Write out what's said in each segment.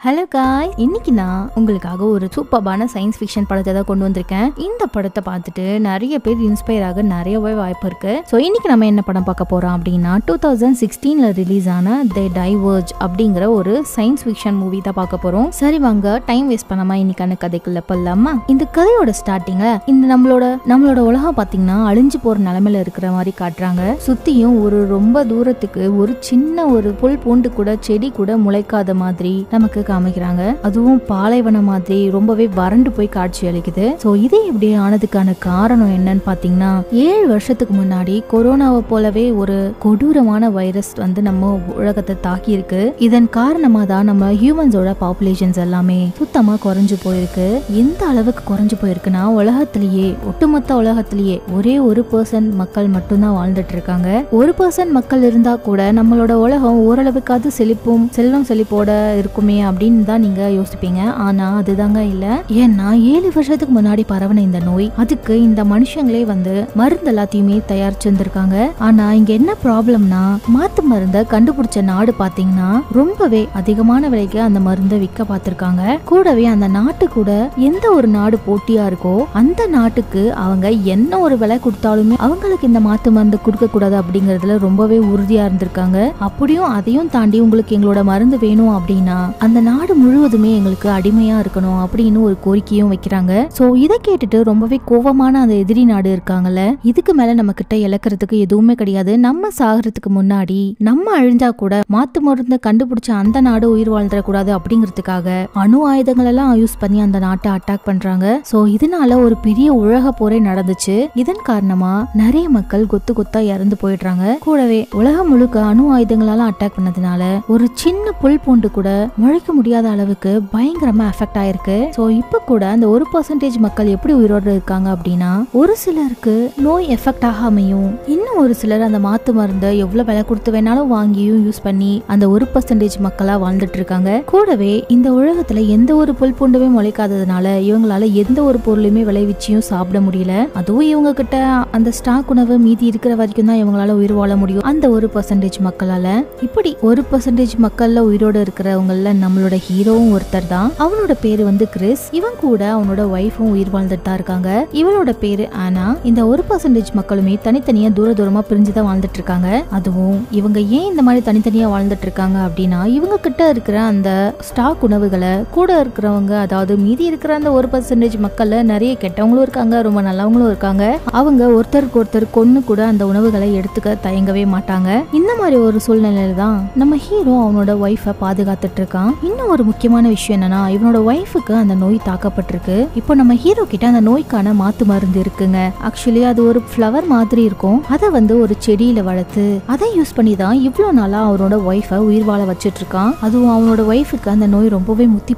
Hello காய், இன்னைக்கு நான் உங்களுக்காக ஒரு சூப்பர்பான சயின்ஸ் ஃபிக்ஷன் படத்தை தான் கொண்டு வந்திருக்கேன். இந்த படத்தை பார்த்துட்டு நிறைய பேர் இன்ஸ்பயர் ஆக நிறையவே வாய்ப்பு இருக்கு. ஸோ இன்னைக்கு நம்ம என்ன படம் பார்க்க போறோம் அப்படின்னா 2016ல ரிலீஸ் ஆன தி டைவர்ஜ் அப்படிங்கிற ஒரு சயின்ஸ் ஃபிக்ஷன் மூவி தான் பார்க்க போறோம். சரி வாங்க, டைம் வேஸ்ட் பண்ணாம இன்னைக்கான கதைக்குள்ள போலாமா? இந்த கதையோட ஸ்டார்டிங்ல இந்த நம்மளோட உலகம் பாத்தீங்கன்னா அழிஞ்சு போற நிலைமையில இருக்கிற மாதிரி காட்டுறாங்க. சுத்தியும் ஒரு ரொம்ப தூரத்துக்கு ஒரு சின்ன ஒரு புல் பூண்டு கூட செடி கூட முளைக்காத மாதிரி நமக்கு காமிக்கிறாங்க. அதுவும் பாலைவனம் மாதிரி ரொம்பவே வறண்டு போய் காட்சி அளிக்குது. சோ இது இப்படி ஆனதுக்கான காரணம் என்னன்னு பாத்தீங்கன்னா 7 வருஷத்துக்கு முன்னாடி கொரோனாவை போலவே ஒரு கொடூரமான வைரஸ் வந்து நம்ம உலகத்தை தாக்கி இருக்கு. இதன் காரணமா தான் நம்ம ஹியூமன்ஸோட பாப்புலேஷன்ஸ் எல்லாமே சுத்தமா குறைஞ்சு போயிருக்கு. எந்த அளவுக்கு குறைஞ்சு போயிருக்குன்னா உலகத்திலேயே ஒட்டுமொத்த உலகத்திலேயே ஒரே 1% மக்கள் மட்டும்தான் வாழ்ந்துட்டு இருக்காங்க. 1% மக்கள் இருந்தா கூட நம்மளோட உலகம் ஓரளவுக்காவது செல்வம் செழிப்போட இருக்குமே அப்படின்னு தான் நீங்க யோசிப்பீங்க. ஆனா அதுதாங்க இல்ல. ஏன்னா 7 வருஷத்துக்கு முன்னாடி பரவன இந்த நோய், அதுக்கு இந்த மனுஷங்களே வந்து மருந்து எல்லாத்தையுமே தயாரிச்சிருந்திருக்காங்க. ஆனா இங்க என்ன ப்ராப்ளம்னா, மாத்து மருந்தை கண்டுபிடிச்ச நாடு பாத்தீங்கன்னா ரொம்பவே அதிகமான விலைக்கு அந்த மருந்தை விற்க பார்த்திருக்காங்க. கூடவே அந்த நாட்டு கூட எந்த ஒரு நாடு போட்டியா இருக்கோ அந்த நாட்டுக்கு அவங்க என்ன ஒரு விலை கொடுத்தாலுமே அவங்களுக்கு இந்த மாத்து மருந்து கொடுக்க கூடாது அப்படிங்கறதுல ரொம்பவே உறுதியா இருந்திருக்காங்க. அப்படியும் அதையும் தாண்டி உங்களுக்கு எங்களோட மருந்து வேணும் அப்படின்னா அந்த நாடு முழுவதுமே எங்களுக்கு அடிமையா இருக்கணும் அப்படின்னு ஒரு கோரிக்கையும் வைக்கிறாங்க. சோ இதை கேட்டுட்டு ரொம்பவே கோபமான அந்த எதிரி நாடு இருக்காங்கல்ல, இதுக்கு மேல நம்ம கிட்ட இழக்கிறதுக்கு எதுவுமே கிடையாது, நம்ம சாகிறதுக்கு முன்னாடி நம்ம அழிஞ்சா கூட மாத்து மருந்தை கண்டுபிடிச்ச அந்த நாடு உயிர் வாழ்ந்துட கூடாது அப்படிங்கிறதுக்காக அணு ஆயுதங்கள் எல்லாம் யூஸ் பண்ணி அந்த நாட்டை அட்டாக் பண்றாங்க. சோ இதனால ஒரு பெரிய உலக போரே நடந்துச்சு. இதன் காரணமா நிறைய மக்கள் கொத்து கொத்தா இறந்து போயிடுறாங்க. கூடவே உலகம் முழுக்க அணு ஆயுதங்களால அட்டாக் பண்ணதுனால ஒரு சின்ன புல் பூண்டு கூட முளைக்க முடியாத அளவுக்கு பயங்கரமா எஃபெக்ட் ஆயிருக்கு. சோ இப்ப கூட அந்த 1% மக்கள் எப்படி உயிரோடு இருக்காங்க அப்படின்னா, ஒரு சிலருக்கு நோய் எஃபெக்ட் ஆகாமையும், இன்னும் ஒரு சிலர் அந்த மாத்து மருந்தை எவ்வளவு விலை கொடுத்து வேணாலும் வாங்கியும் யூஸ் பண்ணி அந்த 1% மக்களா வாழ்ந்துட்டு இருக்காங்க. கூடவே இந்த உலகத்துல எந்த ஒரு புல் பூண்டுமே முளைக்காததுனால இவங்களால எந்த ஒரு பொருளுமே விளைவிச்சியும் சாப்பிட முடியல. அதுவும் இவங்க கிட்ட அந்த ஸ்டாக் உணவு மீதி இருக்கிற வரைக்கும் தான் இவங்களால உயிர் வாழ முடியும் அந்த 1% மக்களால. இப்படி 1% மக்கள்ல உயிரோட இருக்கிறவங்கள நம்மளோட ஹீரோவும் ஒருத்தர் தான். அவனோட பேரு வந்து கிறிஸ். இவன் கூட அவனோட ஒய்ஃபும் உயிர் வாழ்ந்துட்டு தான் இருக்காங்க. இவளோட பேரு ஆனா. இந்த 1% மக்களுமே தனித்தனியா தூரமா பிரிஞ்சுதான் வாழ்ந்துட்டு இருக்காங்க. அதுவும் இவங்க ஏன் இந்த மாதிரி தனித்தனியா வாழ்ந்துட்டு இருக்காங்க அப்படின்னா, இவங்க கிட்ட இருக்கிற அந்த ஸ்டாக் உணவுகளை கூட இருக்கிறவங்க, அதாவது மீதி இருக்கிற அந்த 1% மக்கள்ல நிறைய கெட்டவங்களும் இருக்காங்க, ரொம்ப நல்லவங்களும் இருக்காங்க. அவங்க ஒருத்தருக்கு ஒருத்தர் கொன்னு கூட அந்த உணவுகளை எடுத்துக்க தயங்கவே மாட்டாங்க. இந்த மாதிரி ஒரு சூழ்நிலையில தான் நம்ம ஹீரோ அவனோட ஒய்ஃபை பாதுகாத்துட்டு இருக்கான். இன்னும் ஒரு முக்கியமான விஷயம் என்னன்னா, இவனோட ஒய்ஃபுக்கு அந்த நோய் தாக்கப்பட்டிருக்கு. இப்போ நம்ம ஹீரோ கிட்ட அந்த நோய்க்கான மாத்து மருந்து இருக்குங்க. ஆக்சுவலி அது ஒரு ஃப்ளவர் மாதிரி இருக்கும். அதை வந்து ஒரு செடியில வளர்த்து அதை யூஸ் பண்ணி தான் இவ்வளவு நாளா அவனோட ஒய்ஃபை உயிர் வாழ வச்சிட்டு இருக்கான். அதுவும் அவனோட ஒய்ஃபுக்கு அந்த நோய் ரொம்பவே முத்தி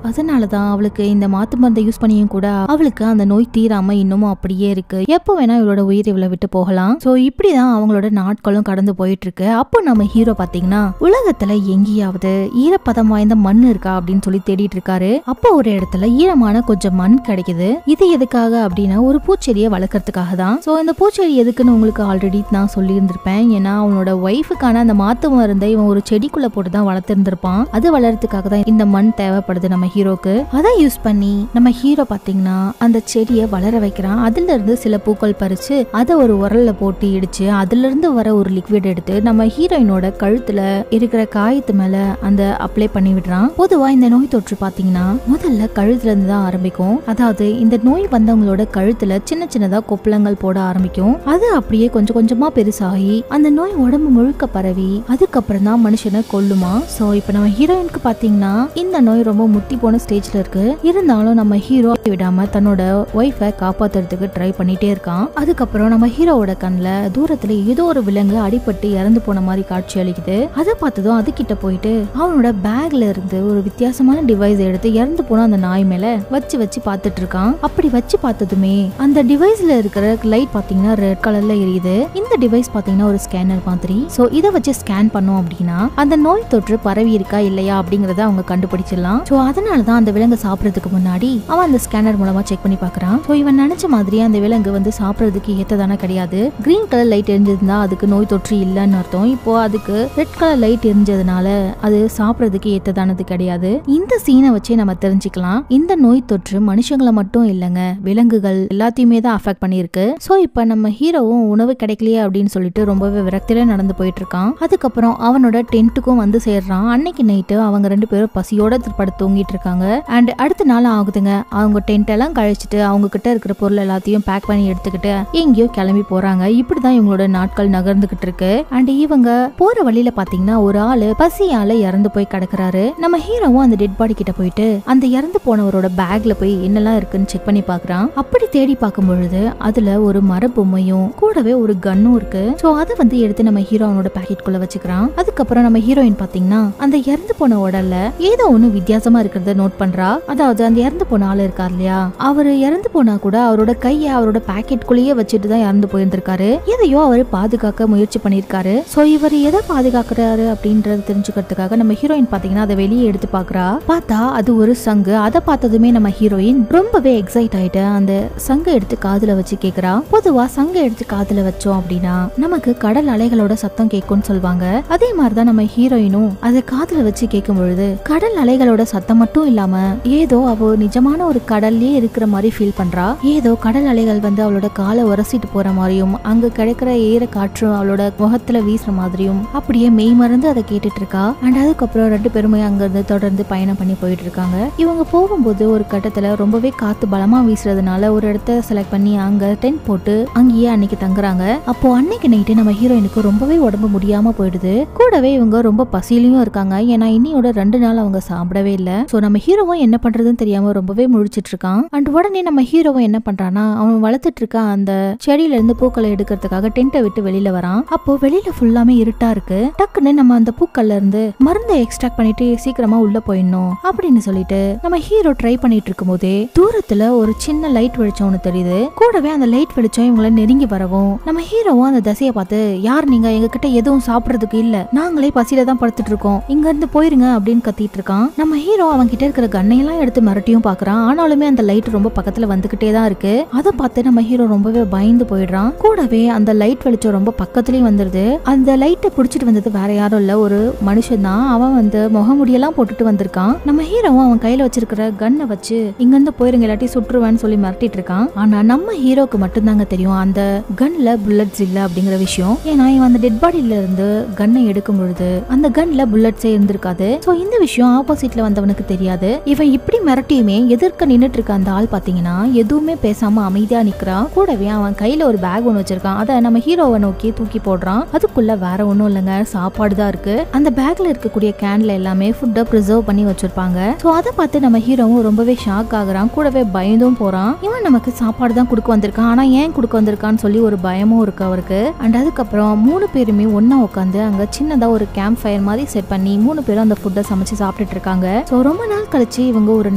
அதனாலதான் அவளுக்கு இந்த மாத்து மருந்தை யூஸ் பண்ணியும் கூட அவளுக்கு அந்த நோய் தீராம இன்னமும் அப்படியே இருக்கு. எப்போ வேணா இவளோட உயிர் இவளை விட்டு போகலாம். சோ இப்படிதான் அவங்களோட நாட்களும் கடந்து போயிட்டு இருக்கு. அப்போ நம்ம ஹீரோ பாத்தீங்கன்னா உலகத்துல எங்கேயாவது ஈரப்பதம் வாய்ந்த மண் இருக்கா அப்படின்னு சொல்லி தேடிட்டு இருக்காரு. அப்போ ஒரு இடத்துல ஈரமான கொஞ்சம் மண் கிடைக்குது. இது எதுக்காக அப்படின்னா ஒரு பூச்செடியை வளர்க்கறதுக்காக தான். சோ இந்த பூச்செடி எதுக்குன்னு உங்களுக்கு ஆல்ரெடி நான் சொல்லி இருந்திருப்பேன். ஏன்னா அவனோட ஒய்ஃபுக்கான அந்த மாத்து மருந்தை இவன் ஒரு செடிக்குள்ள போட்டு தான் வளர்த்திருந்திருப்பான். அது வளர்றதுக்காக தான் இந்த மண் தேவைப்படுது நம்ம ஹீரோக்கு. அதை யூஸ் பண்ணி நம்ம ஹீரோ பாத்தீங்கன்னா அந்த செடியை வளர வைக்கிறான். அதுல இருந்து சில பூக்கள் பறிச்சு அதை ஒரு உரல்ல போட்டு இடிச்சு அதுல இருந்து வர ஒரு லிக்விட் எடுத்து நம்ம ஹீரோயினோட கழுத்துல இருக்கிற காயத்து மேல அந்த அப்ளை பண்ணி விடுறான். பொதுவா இந்த நோய் தொற்று பாத்தீங்கன்னா முதல்ல கழுத்துல இருந்து தான் ஆரம்பிக்கும். அதாவது இந்த நோய் வந்தவங்களோட கழுத்துல சின்ன சின்னதா கொப்பளங்கள் போட ஆரம்பிக்கும். அது அப்படியே கொஞ்சம் கொஞ்சமா பெருசாகி அந்த நோய் உடம்பு முழுக்க பரவி அதுக்கப்புறம் தான் மனுஷனை கொல்லுமா. சோ இப்ப நம்ம ஹீரோயினுக்கு பாத்தீங்கன்னா இந்த நோய் ரொம்ப முத்தி போன ஸ்டேஜ்ல இருக்கு. இருந்தாலும் நம்ம ஹீரோ விடாம தன்னோட ஒய்ஃபை காப்பாத்துறதுக்கு ட்ரை பண்ணிட்டே இருக்கான். அதுக்கப்புறம் நம்ம ஹீரோவோட கண்ணுல தூரத்துல ஏதோ ஒரு விலங்கு அடிபட்டு இறந்து போன மாதிரி காட்சி அளிக்குது. அதை பார்த்ததும் அது கிட்ட போயிட்டு அவனோட பேக்ல இருந்து ஒரு வித்தியாசமான டிவைஸ் எடுத்து இறந்து போன அந்த நாய் மேல வச்சு பார்த்துட்டு இருக்கான். அப்படி வச்சு பார்த்ததுமே அந்த டிவைஸ்ல இருக்கிற லைட் பாத்தீங்கன்னா ரெட் கலர்ல எரியுது. இந்த டிவைஸ் பாத்தீங்கன்னா ஒரு ஸ்கேனர் மாதிரி. சோ இதை வச்சு ஸ்கேன் பண்ணோம் அப்படின்னா அந்த நோய் தொற்று பரவி இருக்கா இல்லையா அப்படிங்கறத அவங்க கண்டுபிடிச்சிடலாம். சோ அதனாலதான் அந்த விலங்கு சாப்பிடறதுக்கு முன்னாடி அவன் அந்த ஸ்கேனர் மூலமா செக் பண்ணி பாக்குறான். சோ இவன் நினைச்ச மாதிரி அந்த விலங்கு வந்து சாப்பிடறதுக்கு ஏத்ததான கிடையாது. கிரீன் கலர் லைட் எரிஞ்சதுன்னா அதுக்கு நோய் தொற்று இல்லைன்னு அர்த்தம். இப்போ அதுக்கு ரெட் கலர் லைட் எரிஞ்சதுனால அது சாப்பிடறதுக்கு ஏத்ததானது கிடையாது. இந்த சீனை வச்சே நம்ம தெரிஞ்சுக்கலாம் இந்த நோய் தொற்று மனுஷங்களை மட்டும் இல்லைங்க, விலங்குகள் எல்லாத்தையுமே தான் அஃபெக்ட் பண்ணிருக்கு. சோ இப்ப நம்ம ஹீரோவும் உணவு கிடைக்கலையே அப்படின்னு சொல்லிட்டு ரொம்பவே விரக்தியில நடந்து போயிட்டு இருக்கான். அதுக்கப்புறம் அவனோட டென்ட்டுக்கும் வந்து சேர்றான். அன்னைக்கு நைட்டு அவங்க 2 பேரும் பசியோட படுத்து தூங்கிட்டு இருக்காங்க. அண்ட் அடுத்த நாள் ஆகுதுங்க. அவங்க டென்ட் எல்லாம் கழிச்சிட்டு அவங்க கிட்ட இருக்கிற பொருள் எல்லாத்தையும் பேக் பண்ணி எடுத்துக்கிட்டு எங்கேயோ கிளம்பி போறாங்க. இப்படிதான் இவங்களோட நாட்கள் நகர்ந்துகிட்டு இருக்கு. அண்ட் இவங்க போற வழியில பாத்தீங்கன்னா ஒரு ஆளு பசியால இறந்து போய் கிடக்குறாரு. நம்ம ஹீரோவும் அந்த டெட் பாடி கிட்ட போயிட்டு அந்த இறந்து போனவரோட பேக்ல போய் என்னெல்லாம் இருக்குன்னு செக் பண்ணி பாக்குறான். அப்படி தேடி பார்க்கும் பொழுது அதுல ஒரு மர பொம்மையும் கூடவே ஒரு கன்னும் இருக்கு. சோ அதை வந்து எடுத்து நம்ம ஹீரோனோட பாக்கெட் குள்ள வச்சுக்கிறான். அதுக்கப்புறம் நம்ம ஹீரோயின் பாத்தீங்கன்னா அந்த இறந்து போன உடல்ல ஏதோ ஒண்ணு வித்தியாசமா இருக்கிறத நோட் பண்றா. அதாவது அந்த இறந்து போன ஆளு இருக்கார் இல்லையா, அவரு இறந்து போனா கூட அவரோட கைய அவரோட பாக்கெட் குள்ளேயே வச்சுட்டு தான் இறந்து போயிருந்திருக்காரு. எதையோ அவரு பாதுகாக்க முயற்சி பண்ணிருக்காரு. சோ இவர் எதை பாதுகாக்கிறாரு அப்படின்றது தெரிஞ்சுக்கிறதுக்காக நம்ம ஹீரோயின் பாத்தீங்கன்னா அதை வெளியே எடுத்து பாக்குறா. பார்த்தா அது ஒரு சங்கு. அதை பார்த்ததுமே நம்ம ஹீரோயின் ரொம்பவே எக்ஸைட் ஆயிட்டு அந்த சங்கை எடுத்து காதுல வச்சு கேக்குறா. பொதுவா சங்கை எடுத்து காதுல வச்சோம் அப்படின்னா நமக்கு கடல் அலைகளோட சத்தம் கேட்கும்னு சொல்லுவாங்க. அதே மாதிரிதான் நம்ம ஹீரோயினும் அதை காதுல வச்சு கேட்கும் பொழுது கடல் அலைகளோட சத்தம் மட்டும் இல்லாம ஏதோ அவ நிஜமான ஒரு கடல்லே இருக்கிற மாதிரி ஃபீல் பண்றா. ஏதோ கடல் அலைகள் வந்து அவளோட காலை உரசிட்டு போற மாதிரியும் அங்க கிடைக்கிற ஈர காற்றும் அவளோட முகத்துல வீசுற மாதிரியும் அப்படியே மெய் மறந்து அதை கேட்டுட்டு இருக்கா. அண்ட் அதுக்கப்புறம் 2 பேருமே அங்க இருந்து தொடர்ந்து பயணம் பண்ணி போயிட்டு இருக்காங்க. இவங்க போகும்போது ஒரு கட்டத்துல ரொம்பவே காத்து பலமா வீசுறதுனால ஒரு இடத்த செலக்ட் பண்ணி அங்க டென்ட் போட்டு அங்கேயே அன்னைக்கு தங்குறாங்க. அப்போ அன்னைக்கு நைட்டு நம்ம ஹீரோயினுக்கு ரொம்பவே உடம்பு முடியாம போயிடுது. கூடவே இவங்க ரொம்ப பசியிலையும் இருக்காங்க. ஏன்னா இன்னியோட 2 நாள் அவங்க சாப்பிடவே இல்ல. சோ நம்ம ஹீரோவும் என்ன பண்றதுன்னு தெரியாம ரொம்பவே முழிச்சிட்டு இருக்கான். அண்ட் உடனே நம்ம ஹீரோவும் என்ன பண்றானா அவன் வளர்த்துட்டு இருக்க அந்த செடியில இருந்து பூக்களை எடுக்கிறதுக்காக டென்ட்டை விட்டு வெளியில வரான். அப்போ வெளியில ஃபுல்லாமே இருட்டா இருக்கு. டக்குன்னு நம்ம அந்த பூக்கள்ல இருந்து மருந்தை எக்ஸ்ட்ராக்ட் பண்ணிட்டு சீக்கிரமா உள்ள போயிடணும் அப்படின்னு சொல்லிட்டு நம்ம ஹீரோ ட்ரை பண்ணிட்டு இருக்கும் போதே தூரத்துல ஒரு சின்ன லைட் வெளிச்சம் ஒண்ணு தெரியுது. கூடவே அந்த லைட் வெளிச்சம் இவங்களை நெருங்கி வரவும் நம்ம ஹீரோவும் அந்த தசையை பார்த்து யார் நீங்க, எங்க கிட்ட எதுவும் சாப்பிடறதுக்கு இல்ல, நாங்களே பசியில தான் படுத்துட்டு இருக்கோம், இங்க இருந்து போயிருங்க அப்படின்னு கத்திட்டு இருக்கான். நம்ம ஹீரோ அவன் கிட்ட இருக்கிற கண்ணையெல்லாம் எடுத்து மிரட்டியும் பாக்குறான். ஆனாலுமே அந்த லைட் ரொம்ப பக்கத்துல வந்துகிட்டே தான் இருக்கு. அதை பார்த்து நம்ம ஹீரோ ரொம்பவே பயந்து போயிடுறான். கூடவே அந்த லைட் வெளிச்சம் ரொம்ப பக்கத்துலயும் வந்துருது. அந்த லைட்டை புடிச்சிட்டு வந்தது வேற யாரும் இல்ல, ஒரு மனுஷன் தான். அவன் வந்து முகமுடியெல்லாம் போட்டுட்டு வந்திருக்கான். நம்ம ஹீரோவும் அவன் கையில வச்சிருக்கிற கன்னை வச்சு இங்க இருந்து போயிருங்க இல்லாட்டி சுற்றுவேன்னு சொல்லி மிரட்டிட்டு இருக்கான். ஆனா நம்ம ஹீரோக்கு மட்டும்தாங்க தெரியும் அந்த கன்ல புல்லட்ஸ் இல்ல அப்படிங்கிற விஷயம். ஏன்னா இவன் அந்த டெட் பாடியில இருந்து கன்னை எடுக்கும் பொழுது அந்த கன்ல புல்லட்ஸே இருந்திருக்காது. சோ இந்த விஷயம் ஆப்போசிட்ல வந்தவனுக்கு தெரியாது. இவன் இப்படி மிரட்டியுமே எதிர்க்க நின்னுட்டு இருக்க அந்த ஆள் பாத்தீங்கன்னா எதுவுமே பேசாம அமைதியா நிக்கிறான். கூடவே அவன் கையில ஒரு பேக் ஒண்ணு வச்சிருக்கான். அதை நம்ம ஹீரோவை நோக்கி தூக்கி போடுறான். அதுக்குள்ள வேற ஒண்ணும் இல்லைங்க, சாப்பாடு தான் இருக்கு. அந்த பேக்ல இருக்கக்கூடிய கேன்ல எல்லாமே ஃபுட்டை ப்ரிசர்வ் பண்ணி வச்சிருப்பாங்க. சோ அதை பார்த்து நம்ம ஹீரோவும் ரொம்பவே ஷாக் ஆகுறான். கூடவே பயந்தும் போறான். இவன் நமக்கு சாப்பாடு தான் கொடுக்க வந்திருக்கான், ஆனா ஏன் கொடுக்க வந்திருக்கான்னு சொல்லி ஒரு பயமும் இருக்கு அவருக்கு. அண்ட் அதுக்கப்புறம் 3 பேருமே ஒன்னா உட்காந்து அங்க சின்னதா ஒரு கேம்ப் ஃபயர் மாதிரி செட் பண்ணி 3 பேரும் அந்த ஃபுட்டை சமைச்சு சாப்பிட்டுட்டு இருக்காங்க. சோ ரொம்ப நாள் கழிச்சு இவங்க ஒரு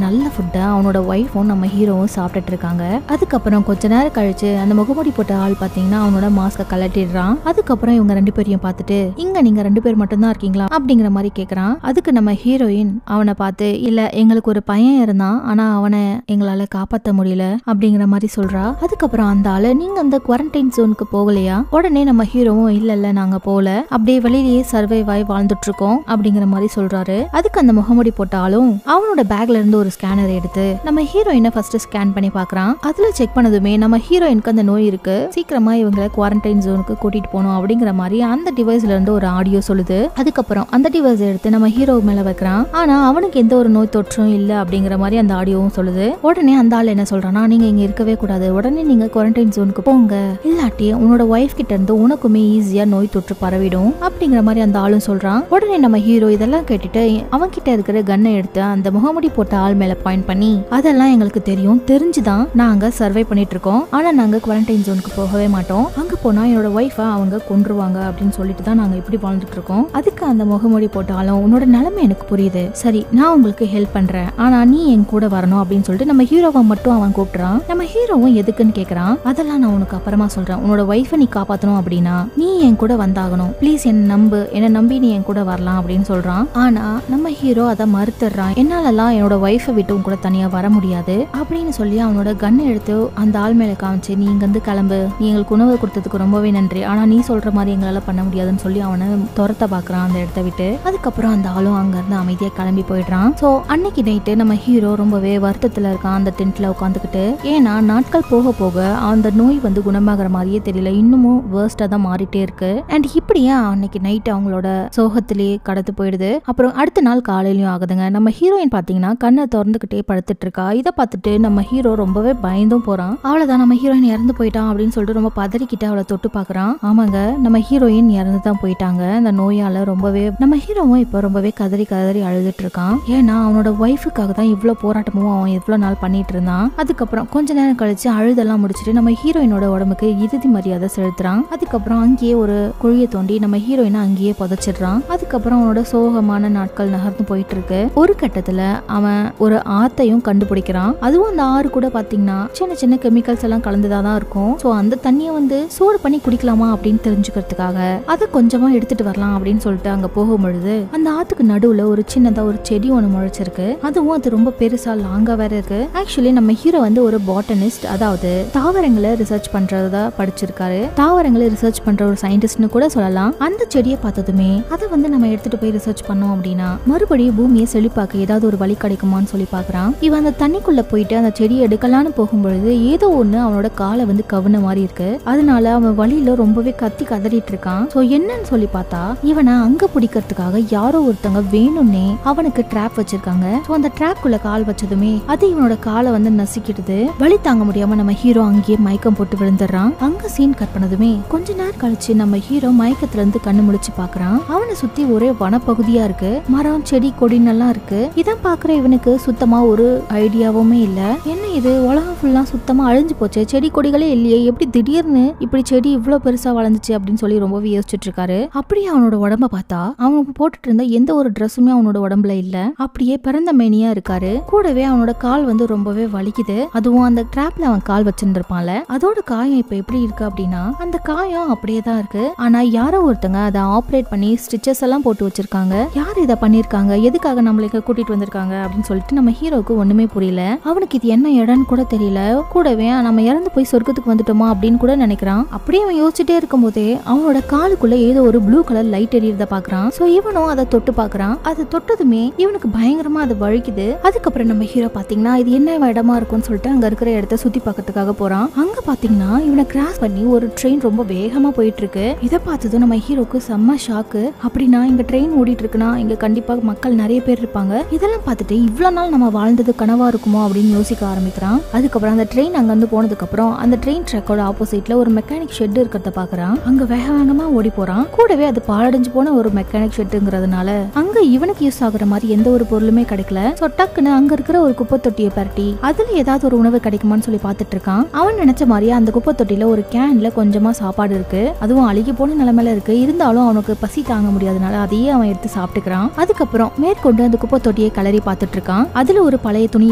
நல்ல ஃபுட்டை அவனோட ஒய்ஃபும் நம்ம ஹீரோவும் சாப்பிட்டுட்டு இருக்காங்க. அதுக்கப்புறம் கொஞ்ச நேரம் கழிச்சு அந்த முகமூடி போட்ட ஆள் பாத்தீங்கன்னா அவனோட மாஸ்க கலட்டிடுறான். அதுக்கப்புறம் இவங்க 2 பேரையும் பார்த்துட்டு இங்க நீங்க 2 பேர் மட்டும் தான் இருக்கீங்களா அப்படிங்கிற மாதிரி கேக்குறான். அதுக்கு நம்ம ஹீரோயின் அவனை பார்த்து இல்ல எங்களுக்கு ஒரு பையன் இருந்தான், ஆனா அவனை எங்களால காப்பாற்ற முடியல அப்படிங்கிற மாதிரி சொல்றா. அதுக்கப்புறம் அந்த ஆளு நீங்க அந்த குவாரண்டைன் ஜோனுக்கு போகலையா? உடனே நம்ம ஹீரோவும் இல்ல நாங்க போல, அப்படியே வெளியிலேயே சர்வைவ் ஆகி வாழ்ந்துட்டு இருக்கோம் அப்படிங்கிற மாதிரி சொல்றாரு. அதுக்கு அந்த முகமூடி போட்டாலும் அவனோட பேக்ல இருந்து ஒரு ஸ்கேனர் எடுத்து நம்ம ஹீரோயினை ஃபர்ஸ்ட் ஸ்கேன் பண்ணி பாக்குறான். அதுல செக் பண்ணதுமே நம்ம ஹீரோயினுக்கு அந்த நோய் இருக்கு, சீக்கிரமா இவங்களை குவாரண்டைன் ஜோனுக்கு கூட்டிட்டு போகணும் அப்படிங்கிற மாதிரி அந்த டிவைஸ்ல இருந்து ஒரு ஆடியோ சொல்லுது. அதுக்கப்புறம் அந்த டிவைஸ் எடுத்து நம்ம ஹீரோ மேல வைக்கிறான். ஆனா அவனுக்கு எந்த ஒரு நோய் தொற்றும் இல்ல அப்படிங்கிற மாதிரி அந்த ஆடியோவும் சொல்லுது. உடனே அந்த ஆள் என்ன சொல்றானா நீங்க இங்க இருக்கவே கூடாது, உடனே நீங்க குவாரண்டைன் ஜோனுக்கு போங்க, இல்லாட்டி உன்னோட ஒய்ஃப் கிட்ட இருந்து உனக்குமே ஈஸியா நோய் தொற்று பரவிடும் அப்படிங்கிற மாதிரி அந்த ஆளும் சொல்றான். உடனே நம்ம ஹீரோ இதெல்லாம் கேட்டுட்டு அவன் கிட்ட இருக்கிற கன்னை எடுத்து அந்த முகமுடி போட்ட ஆள் மேல பாயிண்ட் பண்ணி அதெல்லாம் எங்களுக்கு தெரியும், தெரிஞ்சுதான் நாங்க சர்வை பண்ணிட்டு இருக்கோம், ஆனா நாங்க குவாரண்டைன் ஜோனுக்கு போகவே மாட்டோம், அங்க போனா என்னோட ஒய்ஃபை அவங்க கொன்றுவாங்க அப்படின்னு சொல்லிட்டு தான் நாங்க இப்படி வாழ்ந்துட்டு இருக்கோம். அதுக்கு அந்த முகமுடி போட்டாலும் உன்னோட நிலைமை எனக்கு புரியுது, சரி நான் உங்களுக்கு ஹெல்ப் பண்றேன், ஆனா நீ என் கூட வரணும் அப்படின்னு சொல்லிட்டு நம்ம ஹீரோவை மட்டும் அவன் கூப்பிடுறான். நம்ம ஹீரோவும் எதுக்குன்னு கேக்குறான். அதெல்லாம் நான் உனக்கு அப்புறமா சொல்றேன், உன்னோட ஒய்ஃபை நீ காப்பாத்தணும் அப்படின்னா நீ என் கூட வந்தாகணும், ப்ளீஸ் என்ன நம்பி நீ என் கூட வரலாம் அப்படின்னு சொல்றான். ஆனா நம்ம ஹீரோ அதை மறுத்துறான். என்னாலலாம் என்னோட ஒய்ஃபை விட்டு உன் கூட தனியா வர முடியாது அப்படின்னு சொல்லி அவனோட கன்னை எடுத்து அந்த ஆள் மேல காமிச்சு நீ இங்க இருந்து கிளம்பு, நீ எங்களுக்கு உணவு கொடுத்ததுக்கு ரொம்பவே நன்றி, ஆனா நீ சொல்ற மாதிரி எங்களால பண்ண முடியாதுன்னு சொல்லி அவனை துரத்த பாக்குறான் அந்த இடத்த விட்டு. அதுக்கப்புறம் அந்த ஆளும் ஹீரோயும் அங்க இருந்து அமைதியா கிளம்பி போயிடுறான். சோ அன்னைக்கு நைட்டு நம்ம ஹீரோ ரொம்பவே வருத்தத்துல இருக்கான் அந்த டென்ட்ல உட்காந்துக்கிட்டு. ஏன்னா நாட்கள் போக போக அந்த நோய் வந்து குணமாகற மாதிரியே தெரியல, இன்னமும் வேர்ஸ்டா தான் மாறிட்டே இருக்கு. அண்ட் இப்படியே அன்னைக்கு நைட் அவங்களோட சோகத்திலேயே கடந்து போயிடுது. அப்புறம் அடுத்த நாள் காலையிலயும் ஆகுதுங்க. நம்ம ஹீரோயின் பாத்தீங்கன்னா கண்ணை திறந்துகிட்டே படுத்துட்டு இருக்கா. இதை பார்த்துட்டு நம்ம ஹீரோ ரொம்பவே பயந்தும் போறான். அவ்வளவுதான் நம்ம ஹீரோயின் இறந்து போயிட்டான் அப்படின்னு சொல்லிட்டு ரொம்ப பதறிக்கிட்டு அவளை தொட்டு பாக்குறான். ஆமாங்க, நம்ம ஹீரோயின் இறந்து தான் போயிட்டாங்க அந்த நோயால. ரொம்பவே நம்ம ஹீரோவும் இப்ப ரொம்பவே கதறி கதறி அழுதுட்டு இருக்கான். ஏன்னா அவனோட ஒய்ஃபுக்காக தான் இவ்வளவு போராட்டமும் அவன் இவ்வளவு நாள் பண்ணிட்டு இருந்தான். அதுக்கப்புறம் கொஞ்ச நேரம் கழிச்சு அழுதெல்லாம் முடிச்சுட்டு நம்ம ஹீரோயினோட உடம்புக்கு இறுதி மரியாதை செலுத்துறான். அதுக்கப்புறம் அங்கேயே ஒரு குழியை தோண்டி நம்ம ஹீரோயினை அங்கேயே புதைச்சிடுறான். அதுக்கப்புறம் அவனோட சோகமான நாட்கள் நகர்ந்து போயிட்டு இருக்கு. ஒரு கட்டத்துல அவன் ஒரு ஆத்தையும் கண்டுபிடிக்கிறான். அதுவும் அந்த ஆறு கூட பாத்தீங்கன்னா சின்ன சின்ன கெமிக்கல்ஸ் எல்லாம் கலந்துதான் இருக்கும். சோ அந்த தண்ணியை வந்து சூடு பண்ணி குடிக்கலாமா அப்படின்னு தெரிஞ்சுக்கிறதுக்காக அதை கொஞ்சமா எடுத்துட்டு வரலாம் அப்படின்னு சொல்லிட்டு அங்க போகும்பொழுது அந்த ஆத்துக்கு நடுவுல ஒரு சின்னதா ஒரு செடி ஒண்ணு முளைச்சிருக்கு. அதுவும் அது ரொம்ப பெருசா லாங்கா வேற இருக்கு. ஆக்சுவலி நம்ம ஹீரோ வந்து ஒரு பாட்டனிஸ்ட், அதாவது தாவரங்களை ரிசர்ச் பண்றதா படிச்சிருக்காரு. தாவரங்களை ரிசர்ச் பண்ற ஒரு சயின்டிஸ்ட்னு கூட சொல்லலாம். அந்த செடியை பார்த்ததுமே அதை வந்து நம்ம எடுத்துட்டு போய் ரிசர்ச் பண்ணோம் அப்படின்னா மறுபடியும் பூமியை செழிப்பாக்க ஏதாவது ஒரு வழி கிடைக்குமான்னு சொல்லி பாக்குறான். இவன் அந்த தண்ணிக்குள்ள போயிட்டு அந்த செடியை எடுக்கலான்னு போகும்பொழுது ஏதோ ஒண்ணு அவனோட காலை வந்து கவுன மாதிரி இருக்கு. அதனால அவன் வழியில ரொம்பவே கத்தி கதறிட்டு இருக்கான். சோ என்னன்னு சொல்லி பார்த்தா இவனை அங்க பிடிக்கிறதுக்காக யாரோ ஒருத்தங்க வேணும்னே அவனுக்கு ட்ராப் வச்சிருக்காங்க. சோ அந்த ட்ராப்குள்ள கால் வச்சதுமே அது இவனோட காலை வந்து நசுக்கிடுது. வலி தாங்க முடியாம நம்ம ஹீரோ அங்கேயே மயக்கம் போட்டு விழுந்துடுறான். அங்க சீன் கட் பண்ணதுமே கொஞ்ச நேரம் கழிச்சு நம்ம ஹீரோ மயக்கத்துல இருந்து கண்ணு முழிச்சு பாக்குறான். அவனை சுத்தி ஒரே வனப்பகுதியா இருக்கு, மரம் செடி கொடினெல்லாம் இருக்கு. இதை பாக்குற இவனுக்கு சுத்தமா ஒரு ஐடியாவுமே இல்ல. என்ன இது, உலகம் ஃபுல்லா சுத்தமா அழிஞ்சு போச்சு, செடி கொடிகளே இல்லையே, எப்படி திடீர்னு இப்படி செடி இவ்வளவு பெருசா வளர்ந்துச்சு அப்படின்னு சொல்லி ரொம்பவே யோசிச்சுட்டு இருக்காரு. அப்படியே அவனோட உடம்ப பார்த்தா அவன் போட்டுட்டு இருந்த எந்த ஒரு ட்ரெஸ்ஸுமே அவனோட உடம்புல இல்ல. அப்படியே பிறந்த மேனியா இருக்காரு. கூடவே அவனோட கால் வந்து ரொம்பவே வலிக்குது. அதுவும் அந்த ட்ராப்ல அவன் கால் வச்சிருந்திருப்பான்ல, அதோட காயம் இப்ப எப்படி இருக்கு அப்படின்னா அந்த காயம் அப்படியே தான் இருக்கு. ஆனா யாரோ ஒருத்தங்க அதை ஆப்ரேட் பண்ணி ஸ்டிச்சஸ் எல்லாம் போட்டு வச்சிருக்காங்க. யார் இதை பண்ணிருக்காங்க, எதுக்காக நம்மளுக்கு கூட்டிட்டு வந்திருக்காங்க அப்படின்னு சொல்லிட்டு நம்ம ஹீரோக்கு ஒண்ணுமே புரியல. அவனுக்கு இது என்ன இடம்னு கூட தெரியல. கூடவே நம்ம இறந்து போய் சொர்க்கத்துக்கு வந்துட்டோமா அப்படின்னு கூட நினைக்கிறான். அப்படியே அவன் யோசிச்சுட்டே இருக்கும் போதே அவனோட காலுக்குள்ள ஏதோ ஒரு ப்ளூ கலர் லைட் எரியறத பாக்குறான். சோ இவனும் அதை தொட்டு பாக்குறான். அதை தொட்டதுமே இவனுக்கு பயங்கரமா அது வலிக்குது. அதுக்கப்புறம் நம்ம ஹீரோ பாத்தீங்கன்னா இது என்ன இடமா இருக்கும்னு சொல்லிட்டு அங்க இருக்கிற இடத்த சுத்தி பார்க்கறதுக்காக போறான். அங்க பாத்தீங்கன்னா இவனை கிராஸ் பண்ணி ஒரு ட்ரெயின் ரொம்ப வேகமா போயிட்டு இருக்கு. இதை பார்த்ததும் நம்ம ஹீரோக்கு செம்ம ஷாக்கு. அப்படின்னா இங்க ட்ரெயின் ஓடிட்டு இருக்குன்னா இங்க கண்டிப்பா மக்கள் நிறைய பேர் இருப்பாங்க. இதெல்லாம் பார்த்துட்டு இவ்வளவு நாள் நம்ம வாழ்ந்தது கனவா இருக்குமோ அப்படின்னு யோசிக்க ஆரம்பிக்கிறான். அதுக்கப்புறம் அந்த ட்ரெயின் அங்க வந்து போனதுக்கு அப்புறம் அந்த ட்ரெயின் ட்ராக்கோட ஆப்போசிட்ல ஒரு மெக்கானிக் ஷெட் இருக்கிறத பாக்குறான். அங்க வேக வேகமா ஓடி போறான். கூடவே அது பாழடைஞ்சு போன ஒரு மெக்கானிக் ஷெட்டுங்கிறதுனால அங்க இவனுக்கு யூஸ் ஆகுற மாதிரி எந்த ஒரு பொருளுமே கிடைக்கல. சோ டக்குன்னு அங்க இருக்கிற ஒரு குப்பை தொட்டியை பரட்டி அதுல ஏதாவது ஒரு உணவு கிடைக்குமான்னு சொல்லி பாத்துட்டு இருக்கான். அவன் நினைச்ச மாதிரியே அந்த குப்பை தொட்டியில ஒரு கேன்ல கொஞ்சமா சாப்பாடு இருக்கு. அதுவும் அழுகி போன நிலைமையில இருக்கு. இருந்தாலும் அவனுக்கு பசி தாங்க முடியாதனால அதையே அவன் எடுத்து சாப்பிட்டுக்கிறான். அதுக்கப்புறம் மேற்கொண்டு அந்த குப்பை தொட்டியை கலரி பாத்துட்டு இருக்கான். அதுல ஒரு பழைய துணி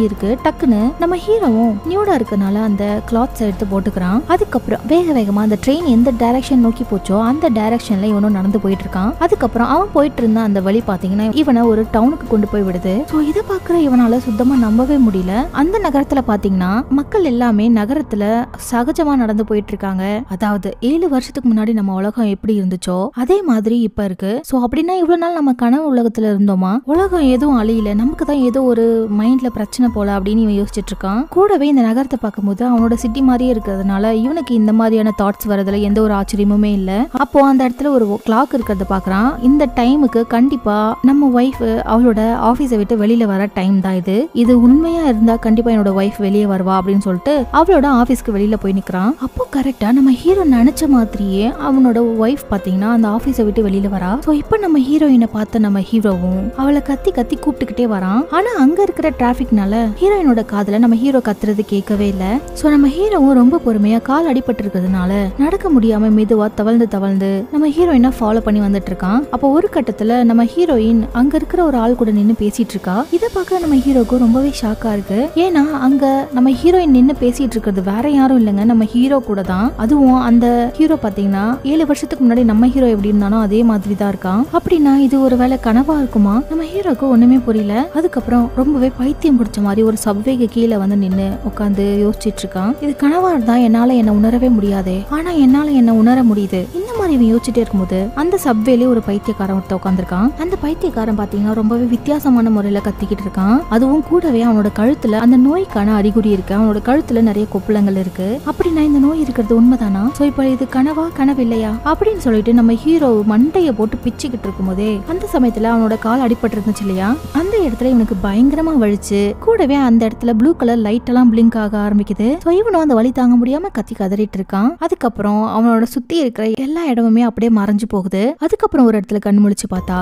இருக்கு. டக்குன்னு நம்ம ஹீரோவும் நியூடா இருக்கனால அந்த கிளாத்ஸ் எடுத்து போட்டுக்கிறான். அதுக்கப்புறம் வேக வேகமா அந்த ட்ரெயின் எந்த டைரக்ஷன் நோக்கி போச்சோ அந்த டைரக்ஷன்ல இவனும் நடந்து போயிட்டு இருக்கான். அதுக்கப்புறம் அவன் போயிட்டு இருந்த அந்த வழி பாத்தீங்கன்னா இவனை ஒரு டவுனுக்கு கொண்டு போய் விடுது. சோ இதை பாக்குற இவனால சுத்தமா நம்பவே முடியல. அந்த நகரத்துல பாத்தீங்கன்னா மக்கள் எல்லாமே நகரத்துல சகஜமா நடந்து போயிட்டு இருக்காங்க. அதாவது 7 வருஷத்துக்கு முன்னாடி நம்ம உலகம் எப்படி இருந்துச்சோ அதே மாதிரி இப்ப இருக்கு. சோ அப்படின்னா இவ்வளவு நாள் நம்ம கனவு உலகத்துல இருந்தோமா, உலகம் எதுவும் அழியல, நமக்கு தான் ஏதோ ஒரு மைண்ட்ல பிரச்சனை போல அப்படின்னு இவன் யோசிச்சுட்டு இருக்கான். கூடவே இந்த நகரத்தை பார்க்கும்போது அவனோட சிட்டி மாதிரியே இருக்கிறதுனால இவனுக்கு இந்த மாதிரியான தாட்ஸ் வரதுல எந்த ஒரு ஆச்சரியமுமே இல்ல. அப்போ அந்த இடத்துல ஒரு கிளாக் இருக்கிறத பாக்குறான். இந்த டைமுக்கு கண்டிப்பா நம்ம ஒய்ஃப் அவளோட ஆபீஸை விட்டு வெளியில வர டைம் தான் இது. இது உண்மையா இருந்தா கண்டிப்பா என்னோட ஒய்ஃப் வெளியே வருவா அப்படின்னு சொல்லிட்டு அவளோட ஆபீஸ்க்கு வெளியில போய் நிக்கிறான். அப்போ கரெக்டா நம்ம ஹீரோ நினைச்ச மாதிரியே அவனோட ஒய்ஃப் பாத்தீங்கன்னா அந்த ஆபீஸை விட்டு வெளியில வரா. சோ இப்போ நம்ம ஹீரோயினை பார்த்த நம்ம ஹீரோவும் அவளை கத்தி கத்தி கூப்பிட்டுக்கிட்டே வரான். ஆனா அங்க இருக்கிற டிராபிக்னால ஹீரோயினோட காதுல நம்ம ஹீரோ கத்துறது கேட்கவே இல்ல. சோ நம்ம ஹீரோவும் ரொம்ப பொறுமையா கால் அடிபட்டு இருக்கிறதுனால நடக்க முடியாம மெதுவா தவழ்ந்து தவழ்ந்து நம்ம ஹீரோயினை ஃபாலோ பண்ணி வந்துட்டு இருக்கான். அப்போ ஒரு கட்டத்துல நம்ம ஹீரோயின் அங்க இருக்கிற ஒரு ஆள் கூட நின்னு பேசிட்டு இருக்கா. இதை பார்க்க நம்ம ஹீரோக்கு ரொம்பவே ஷாக்கா இருக்கு. ஏன்னா அங்க நம்ம ஹீரோயின் நின்னு பேசிட்டு இருக்கிறது வேற யாரும் இல்லைங்க, நம்ம ஹீரோ கூட தான். அதுவும் அந்த ஹீரோ பாத்தீங்கன்னா 7 வருஷத்துக்கு முன்னாடி நம்ம ஹீரோ எப்படி இருந்தானோ அதே மாதிரி தான் இருக்கான். அப்படின்னா இது ஒரு வேளை கனவா இருக்குமா? நம்ம ஹீரோக்கு ஒண்ணுமே புரியல. அதுக்கப்புறம் ரொம்பவே பைத்தியம் பிடிச்ச மாதிரி ஒரு சப்வேக்கு கீழே வந்து நின்னு உட்காந்து யோசிச்சுட்டு இருக்கான். இது கனவா இருந்தா என்னால என்ன உணரவே முடியாதே, ஆனா என்னால என்ன உணர முடியுது. இந்த மாதிரி இவன் யோசிச்சுட்டே இருக்கும்போது அந்த சப்வேல ஒரு பைத்தியக்காரன் ஒருத்த உட்காந்துருக்கான். அந்த பைத்தியக்காரன் பாத்தீங்கன்னா ரொம்பவே வித்தியாசமான முறையில கத்திக்கிட்டு இருக்கான். அதுவும் கூடவே அவனோட கழுத்துல அந்த நோய்க்கான அறிகுறி இருக்கு. அவனோட கழுத்துல நிறைய கொப்புளங்கள் இருக்கு. அப்படின்னா இந்த நோய் இருக்கிறது உண்மைதானா? சோ இப்ப இது கனவா கனவு இல்லையா அப்படின்னு சொல்லிட்டு நம்ம ஹீரோ மண்டைய போட்டு பிச்சுக்கிட்டு இருக்கும் போதே அந்த சமயத்துல அவனோட கால் அடிபட்டு இருந்துச்சு இல்லையா, அந்த இடத்துல இவனுக்கு பயங்கரமா வலிச்சு கூடவே அந்த இடத்துல ப்ளூ கலர் லைட் எல்லாம் பிளிங்க் ஆக ஆரம்பிக்குது. சோ இவனும் அந்த வலி தாங்க முடியாம கத்தி கதறிட்டு இருக்கான். அதுக்கப்புறம் அவனோட சுத்தி இருக்கிற எல்லா இடமுமே அப்படியே மறைஞ்சு போகுது. அதுக்கப்புறம் ஒரு இடத்துல கண்ணு முழிச்சு பார்த்தா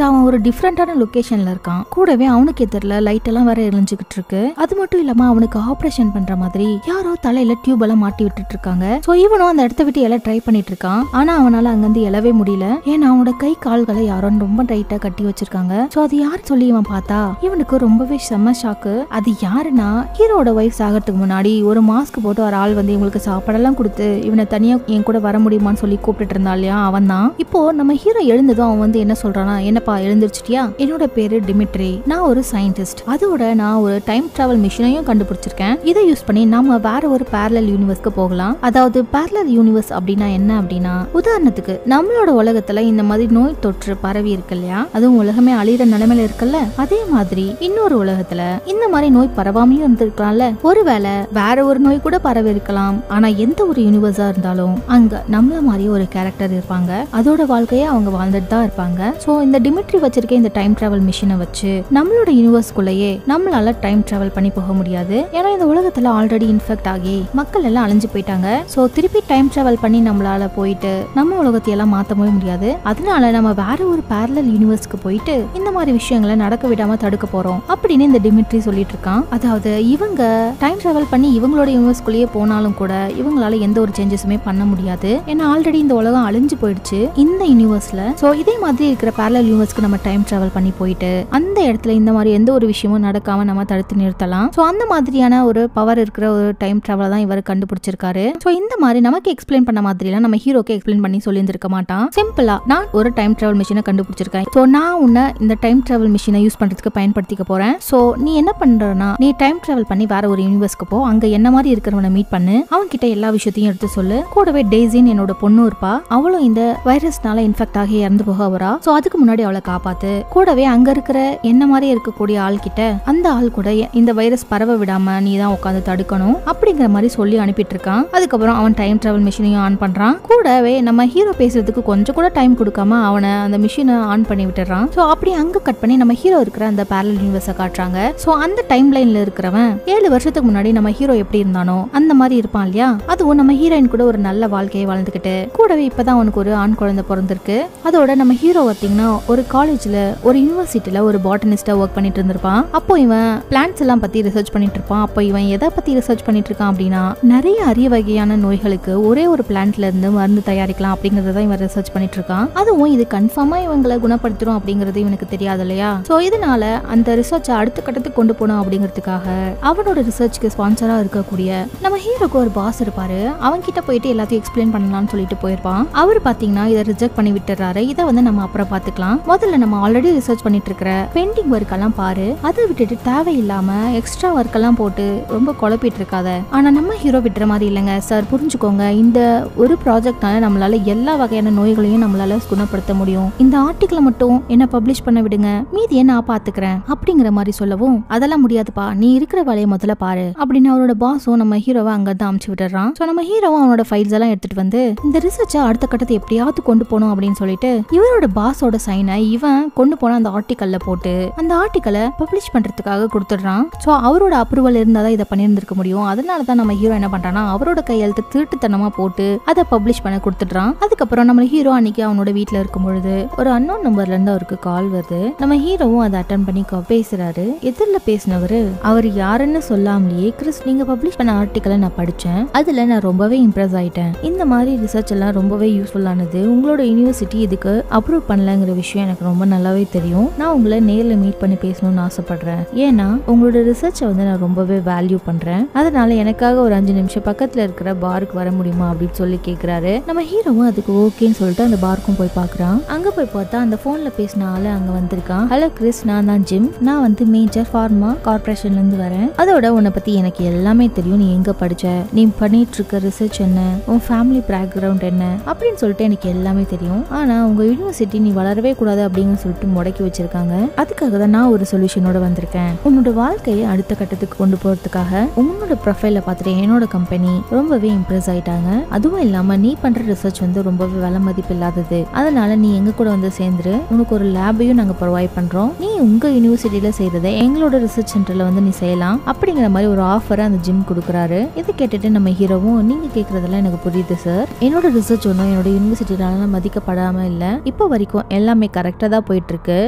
அவன் ஒரு டிஃபரெண்டான லொகேஷன்ல இருக்கான். கூடவே அவனுக்கு எதிரில லைட் எல்லாம் வேற எரிஞ்சுக்கிட்டு இருக்கு. அது மட்டும் இல்லாம அவனுக்கு ஆபரேஷன் பண்ற மாதிரி யாரோ தலையில டியூப் எல்லாம் மாட்டி விட்டுட்டு இருக்காங்க. சோ இவனும் அந்த இடத்த விட்டு எல்லாம் ட்ரை பண்ணிட்டு இருக்கான். ஆனா அவனால அங்கிருந்து எழவே முடியல. ஏன்னா அவனோட கை கால்களை யாரோ ரொம்ப டைட்டா கட்டி வச்சிருக்காங்க. சோ அது யாரு சொல்லி இவன் பார்த்தா இவனுக்கு ரொம்பவே செம்ம ஷாக்கு. அது யாருன்னா ஹீரோட வைஃப் சாகிறதுக்கு முன்னாடி ஒரு மாஸ்க் போட்டு ஒரு ஆள் வந்து இவங்களுக்கு சாப்பாடெல்லாம் கொடுத்து இவனை தனியா என் கூட வர முடியுமான்னு சொல்லி கூப்பிட்டு இருந்தா இல்லையா, அவன் தான். இப்போ நம்ம ஹீரோ எழுந்ததும் அவன் வந்து என்ன சொல்றானா, என்னப்பா எழுந்திருச்சிட்டியா, என்னோட பேரு டிமிட்ரி, நான் ஒரு சயின்டிஸ்ட், அதோட நான் ஒரு டைம் டிராவல் மிஷினையும் கண்டுபிடிச்சிருக்கேன். இதை யூஸ் பண்ணி நாம வேற ஒரு பேரலல் யூனிவர்ஸ்க்கு போகலாம். அதாவது பேரலல் யூனிவர்ஸ் அப்படின்னா என்ன அப்படின்னா, உதாரணத்துக்கு நம்மளோட உலகத்துல இந்த மாதிரி நோய் தொற்று பரவி இருக்கு இல்லையா, அதுவும் உலகமே அழியிற நிலைமையில இருக்குல்ல, அதே மாதிரி இன்னொரு உலகத்துல இந்த மாதிரி நோய் பரவாமையும் இருந்திருக்கலாம்ல. ஒருவேளை வேற ஒரு நோய் கூட பரவி இருக்கலாம். ஆனா எந்த ஒரு யூனிவர்ஸா இருந்தாலும் அங்க நம்மள மாதிரி ஒரு கேரக்டர் இருப்பாங்க. அதோட வாழ்க்கையை அவங்க வாழ்ந்துட்டு தான் இருப்பாங்க. சோ இந்த டிமிட்ரி வச்சிருக்க இந்த டைம் டிராவல் மிஷினை வச்சு நம்மளோட யூனிவர்ஸ்குள்ளேயே நம்மளால டைம் டிராவல் பண்ணி போக முடியாது. ஏன்னா இந்த உலகத்துல ஆல்ரெடி இன்ஃபெக்ட் ஆகி மக்கள் எல்லாம் அழிஞ்சு போயிட்டாங்க. சோ திருப்பி டைம் டிராவல் பண்ணி நம்மளால போயிட்டு நம்ம உலகத்தை எல்லாம் மாத்தவே முடியாது. அதனால நம்ம வேற ஒரு பேரலல் யூனிவர்ஸ்க்கு போயிட்டு இந்த மாதிரி விஷயங்களை நடக்க விடாம தடுக்க போறோம் அப்படின்னு இந்த டிமிட்ரி சொல்லிட்டு இருக்கான். அதாவது இவங்க டைம் டிராவல் பண்ணி இவங்களோட யூனிவர்ஸ்குள்ளேயே போனாலும் கூட இவங்களால எந்த ஒரு சேஞ்சஸுமே பண்ண முடியாது. ஏன்னா ஆல்ரெடி இந்த உலகம் அழிஞ்சு போயிடுச்சு இந்த யூனிவர்ஸ்ல. சோ இதே மாதிரி இருக்கிற பேரலல் யூனிவர்ஸ்க்கு நம்ம டைம் டிராவல் பண்ணி போயிட்டு அந்த இடத்துல இந்த மாதிரி எந்த ஒரு விஷயமும் நடக்காம நம்ம தடுத்து நிறுத்தலாம். சோ அந்த மாதிரியான ஒரு பவர் இருக்கிற ஒரு டைம் டிராவல் தான் இவர் கண்டுபிடிச்சிருக்காரு. சோ இந்த மாதிரி நமக்கு எக்ஸ்பிளைன் பண்ண மாதிரி எல்லாம் நம்ம ஹீரோக்கு எக்ஸ்பிளைன் பண்ணி சொல்லி இருந்திருக்க மாட்டான். சிம்பிளா நான் ஒரு டைம் டிராவல் மிஷினை கண்டுபிடிச்சிருக்கேன். சோ நான் உன்னை இந்த டைம் டிராவல் மிஷினை யூஸ் பண்றதுக்கு பயன்படுத்திக்க போறேன். சோ நீ என்ன பண்றனா, நீ டைம் டிராவல் பண்ணி வேற ஒரு யூனிவர்ஸ்க்கு போ, அங்க என்ன மாதிரி இருக்கிறவனை மீட் பண்ணு, அவன் கிட்ட எல்லா விஷயத்தையும் எடுத்து சொல்லு. கூடவே டெய்ஸின்னு என்னோட பொண்ணு இருப்பா, அவளும் இந்த வைரஸ்னால இன்ஃபெக்ட் ஆகி இறந்து போக வரா. சோ அதுக்கு முன்னாடி அவளை காப்பாத்து. கூடவே அங்க இருக்கிற என்ன மாதிரி இருக்கக்கூடிய ஆள் கிட்ட அந்த ஆள் கூட இந்த வைரஸ் பரவ விடாம நீ தான் உட்காந்து தடுக்கணும் அப்படிங்கிற மாதிரி சொல்லி அனுப்பிட்டு இருக்கான். அதுக்கப்புறம் அவன் டைம் டிராவல் மிஷினையும் ஆன் பண்றான். கூடவே நம்ம ஹீரோ பேசுறதுக்கு கொஞ்சம் கூட டைம் கொடுக்காம அவனை அந்த மிஷினை ஆன் பண்ணி விட்டுறான். சோ அப்படி அங்க கட் பண்ணி நம்ம ஹீரோ இருக்கிற அந்த பேரலல் யூனிவர்ஸை காட்டுறாங்க. சோ அந்த டைம் லைன்ல இருக்கிறவன் 7 வருஷத்துக்கு முன்னாடி நம்ம ஹீரோ எப்படி இருந்தானோ அந்த மாதிரி இருப்பான் இல்லையா. அதுவும் நம்ம ஹீரோயின் கூட ஒரு நல்ல வாழ்க்கையை வாழ்ந்துகிட்டு கூடவே இப்பதான் அவனுக்கு ஒரு ஆண் குழந்தை பிறந்திருக்கு. அதோட நம்ம ஹீரோ பார்த்தீங்கன்னா ஒரு காலேஜ்ல ஒரு யூனிவர்சிட்டியில ஒரு பாட்டனிஸ்டா ஒர்க் பண்ணிட்டு இருந்திருப்பான். அப்போ இவன் பிளான்ட்ஸ் எல்லாம் பத்தி ரிசர்ச் பண்ணிட்டு இருப்பான். அப்போ இவன் எதை பத்தி ரிசர்ச் பண்ணிட்டு இருக்கான் அப்படின்னா, நிறைய அரிய வகையான நோய்களுக்கு ஒரே ஒரு பிளான்ட்ல இருந்து மருந்து தயாரிக்கலாம் அப்படிங்கறத இவன் ரிசர்ச் பண்ணிட்டு இருக்கான். அதுவும் இது கன்ஃபார்மா இவங்களை குணப்படுத்துறோம் அப்படிங்கறது இவனுக்கு தெரியாது இல்லையா. சோ இதனால அந்த ரிசர்ச் அடுத்த கட்டத்துக்கு கொண்டு போனோம் அப்படிங்கிறதுக்காக அவனோட ரிசர்ச்க்கு ஸ்பான்சரா இருக்கக்கூடிய நம்ம ஹீரோக்கு ஒரு பாஸ் இருப்பாரு. அவன் கிட்ட போயிட்டு எல்லாத்தையும் எக்ஸ்பிளைன் பண்ணலாம்னு சொல்லிட்டு போயிருப்பான். அவர் பாத்தீங்கன்னா இதை ரிஜெக்ட் பண்ணி விட்டுறாரு. இதை வந்து நம்ம அப்புறம் பாத்துக்கலாம், முதல்ல நம்ம ஆல்ரெடி ரிசர்ச் பண்ணிட்டு இருக்கிற பெண்டிங் ஒர்க் எல்லாம் பாரு, அதை விட்டுட்டு தேவையில்லாம எக்ஸ்ட்ரா ஒர்க் எல்லாம் போட்டு ரொம்ப குழப்பிட்டு இருக்காத. ஆனா நம்ம ஹீரோ விட்டுற மாதிரி இல்லைங்க சார், புரிஞ்சுக்கோங்க, இந்த ஒரு ப்ராஜெக்ட்னால நம்மளால எல்லா வகையான நோய்களையும் நம்மளால குணப்படுத்த முடியும். இந்த ஆர்டிகிளை மட்டும் என்ன பப்ளிஷ் பண்ண விடுங்க, மீதியை நான் பாத்துக்கிறேன் அப்படிங்கிற மாதிரி சொல்லவும், அதெல்லாம் முடியாதுப்பா, நீ இருக்கிற வேலையை முதல்ல பாரு அப்படின்னு அவரோட பாஸும் நம்ம ஹீரோவை அங்கதான் அமுச்சு விட்டுறான். சோ நம்ம ஹீரோவும் அவனோட ஃபைல்ஸ் எல்லாம் எடுத்துட்டு வந்து இந்த ரிசர்ச்சை அடுத்த கட்டத்தை எப்படியாவது கொண்டு போகணும் அப்படின்னு சொல்லிட்டு இவரோட பாஸோட சைனை இவன் கொண்டு போன அந்த ஆர்டிக்கல்ல போட்டு அந்த ஆர்டிக்கலை பப்ளிஷ் பண்றதுக்காக கொடுத்துடுறான். சோ அவரோட அப்ரூவல் இருந்தாதான் இதை பண்ணியிருந்திருக்க முடியும். அதனாலதான் நம்ம ஹீரோ என்ன பண்றான்னா அவரோட கையெழுத்து திருட்டுத்தனமா போட்டு அதை பப்ளிஷ் பண்ண கொடுத்துடுறான். அதுக்கப்புறம் நம்ம ஹீரோ அன்னைக்கு அவனோட வீட்டுல இருக்கும் பொழுது ஒரு அன்னோன் நம்பர்ல இருந்து அவருக்கு கால் வருது. நம்ம ஹீரோவும் அதை அட்டன் பண்ணி பேசுறாரு. எதிரில் பேசினவரு அவர் யாருன்னு சொல்லாமலேயே, கிறிஸ் நீங்க பப்ளிஷ் பண்ண ஆர்டிக்கலை நான் படிச்சேன், அதுல நான் ரொம்பவே இம்ப்ரெஸ் ஆயிட்டேன், இந்த மாதிரி ரிசர்ச் எல்லாம் ரொம்பவே யூஸ்ஃபுல்லானது, உங்களோட யூனிவர்சிட்டி இதுக்கு அப்ரூவ் பண்ணலங்கிற விஷயம் எனக்கு ரொம்ப நல்லாவே தெரியும், நான் உங்களை நேர்ல மீட் பண்ணி பேசணும்னு ஆசைப்படுறேன், ஏன்னா உங்களோட ரிசர்ச்சை வந்து நான் ரொம்பவே வேல்யூ பண்றேன், அதனால எனக்காக ஒரு 5 நிமிஷம் பக்கத்துல இருக்கிற பாருக்கு வர முடியுமா அப்படின்னு சொல்லி கேக்குறாரு. நம்ம ஹீரோவும் அதுக்கு ஓகேன்னு சொல்லிட்டு அந்த பார்க்கும் போய் பாக்குறான். அங்க போய் பார்த்தா அந்த போன்ல பேசின ஆளு அங்க வந்திருக்கான். ஹலோ கிறிஸ், நான் தான் ஜிம், நான் வந்து மேஜர் ஃபார்மா கார்பரேஷன்ல இருந்து வரேன், அதோட உன்னை பத்தி எனக்கு எல்லாமே தெரியும், நீ எங்க படிச்ச, நீ பண்ணிட்டு இருக்க ரிசர்ச் என்ன, உன் ஃபேமிலி பேக்ரவுண்ட் என்ன அப்படின்னு சொல்லிட்டு எனக்கு எல்லாமே தெரியும். ஆனா உங்க யூனிவர்சிட்டி நீ வளரவே கூடாது அப்படின்னு சொல்லிட்டு முடக்கி வச்சிருக்காங்க. அதுக்காக தான் நான் ஒரு சொல்யூஷனோட வந்திருக்கேன். உன்னோட வாழ்க்கையை அடுத்த கட்டத்துக்கு கொண்டு போறதுக்காக உன்னோட ப்ரொஃபைல பார்த்துட்டு என்னோட கம்பெனி ரொம்பவே இம்ப்ரெஸ் ஆயிட்டாங்க. அதுவும் இல்லாம நீ பண்ற ரிசர்ச் வந்து ரொம்பவே விலை மதிப்பு இல்லாதது. அதனால நீ எங்க கூட வந்து சேர்ந்துரு. உனக்கு ஒரு லேபையும் நாங்க ப்ரொவைட் பண்றோம். நீ உங்க யூனிவர்சிட்டியில செய்யறதை எங்களோட ரிசர்ச் சென்டர்ல வந்து நீ செய்யலாம் அப்படிங்கிற மாதிரி ஒரு ஆஃபரை அந்த ஜிம் கொடுக்குறாரு. இதை கேட்டுட்டு நம்ம ஹீரோவும் நீங்க கேக்குறதெல்லாம் எனக்கு புரியுது சார். என்னோட ரிசர்ச் ஒன்றும் என்னோட யூனிவர்சிட்டியால மதிக்கப்படாம இல்ல. இப்போ வரைக்கும் எல்லாமே கரெக்டா தான் போயிட்டு இருக்கு.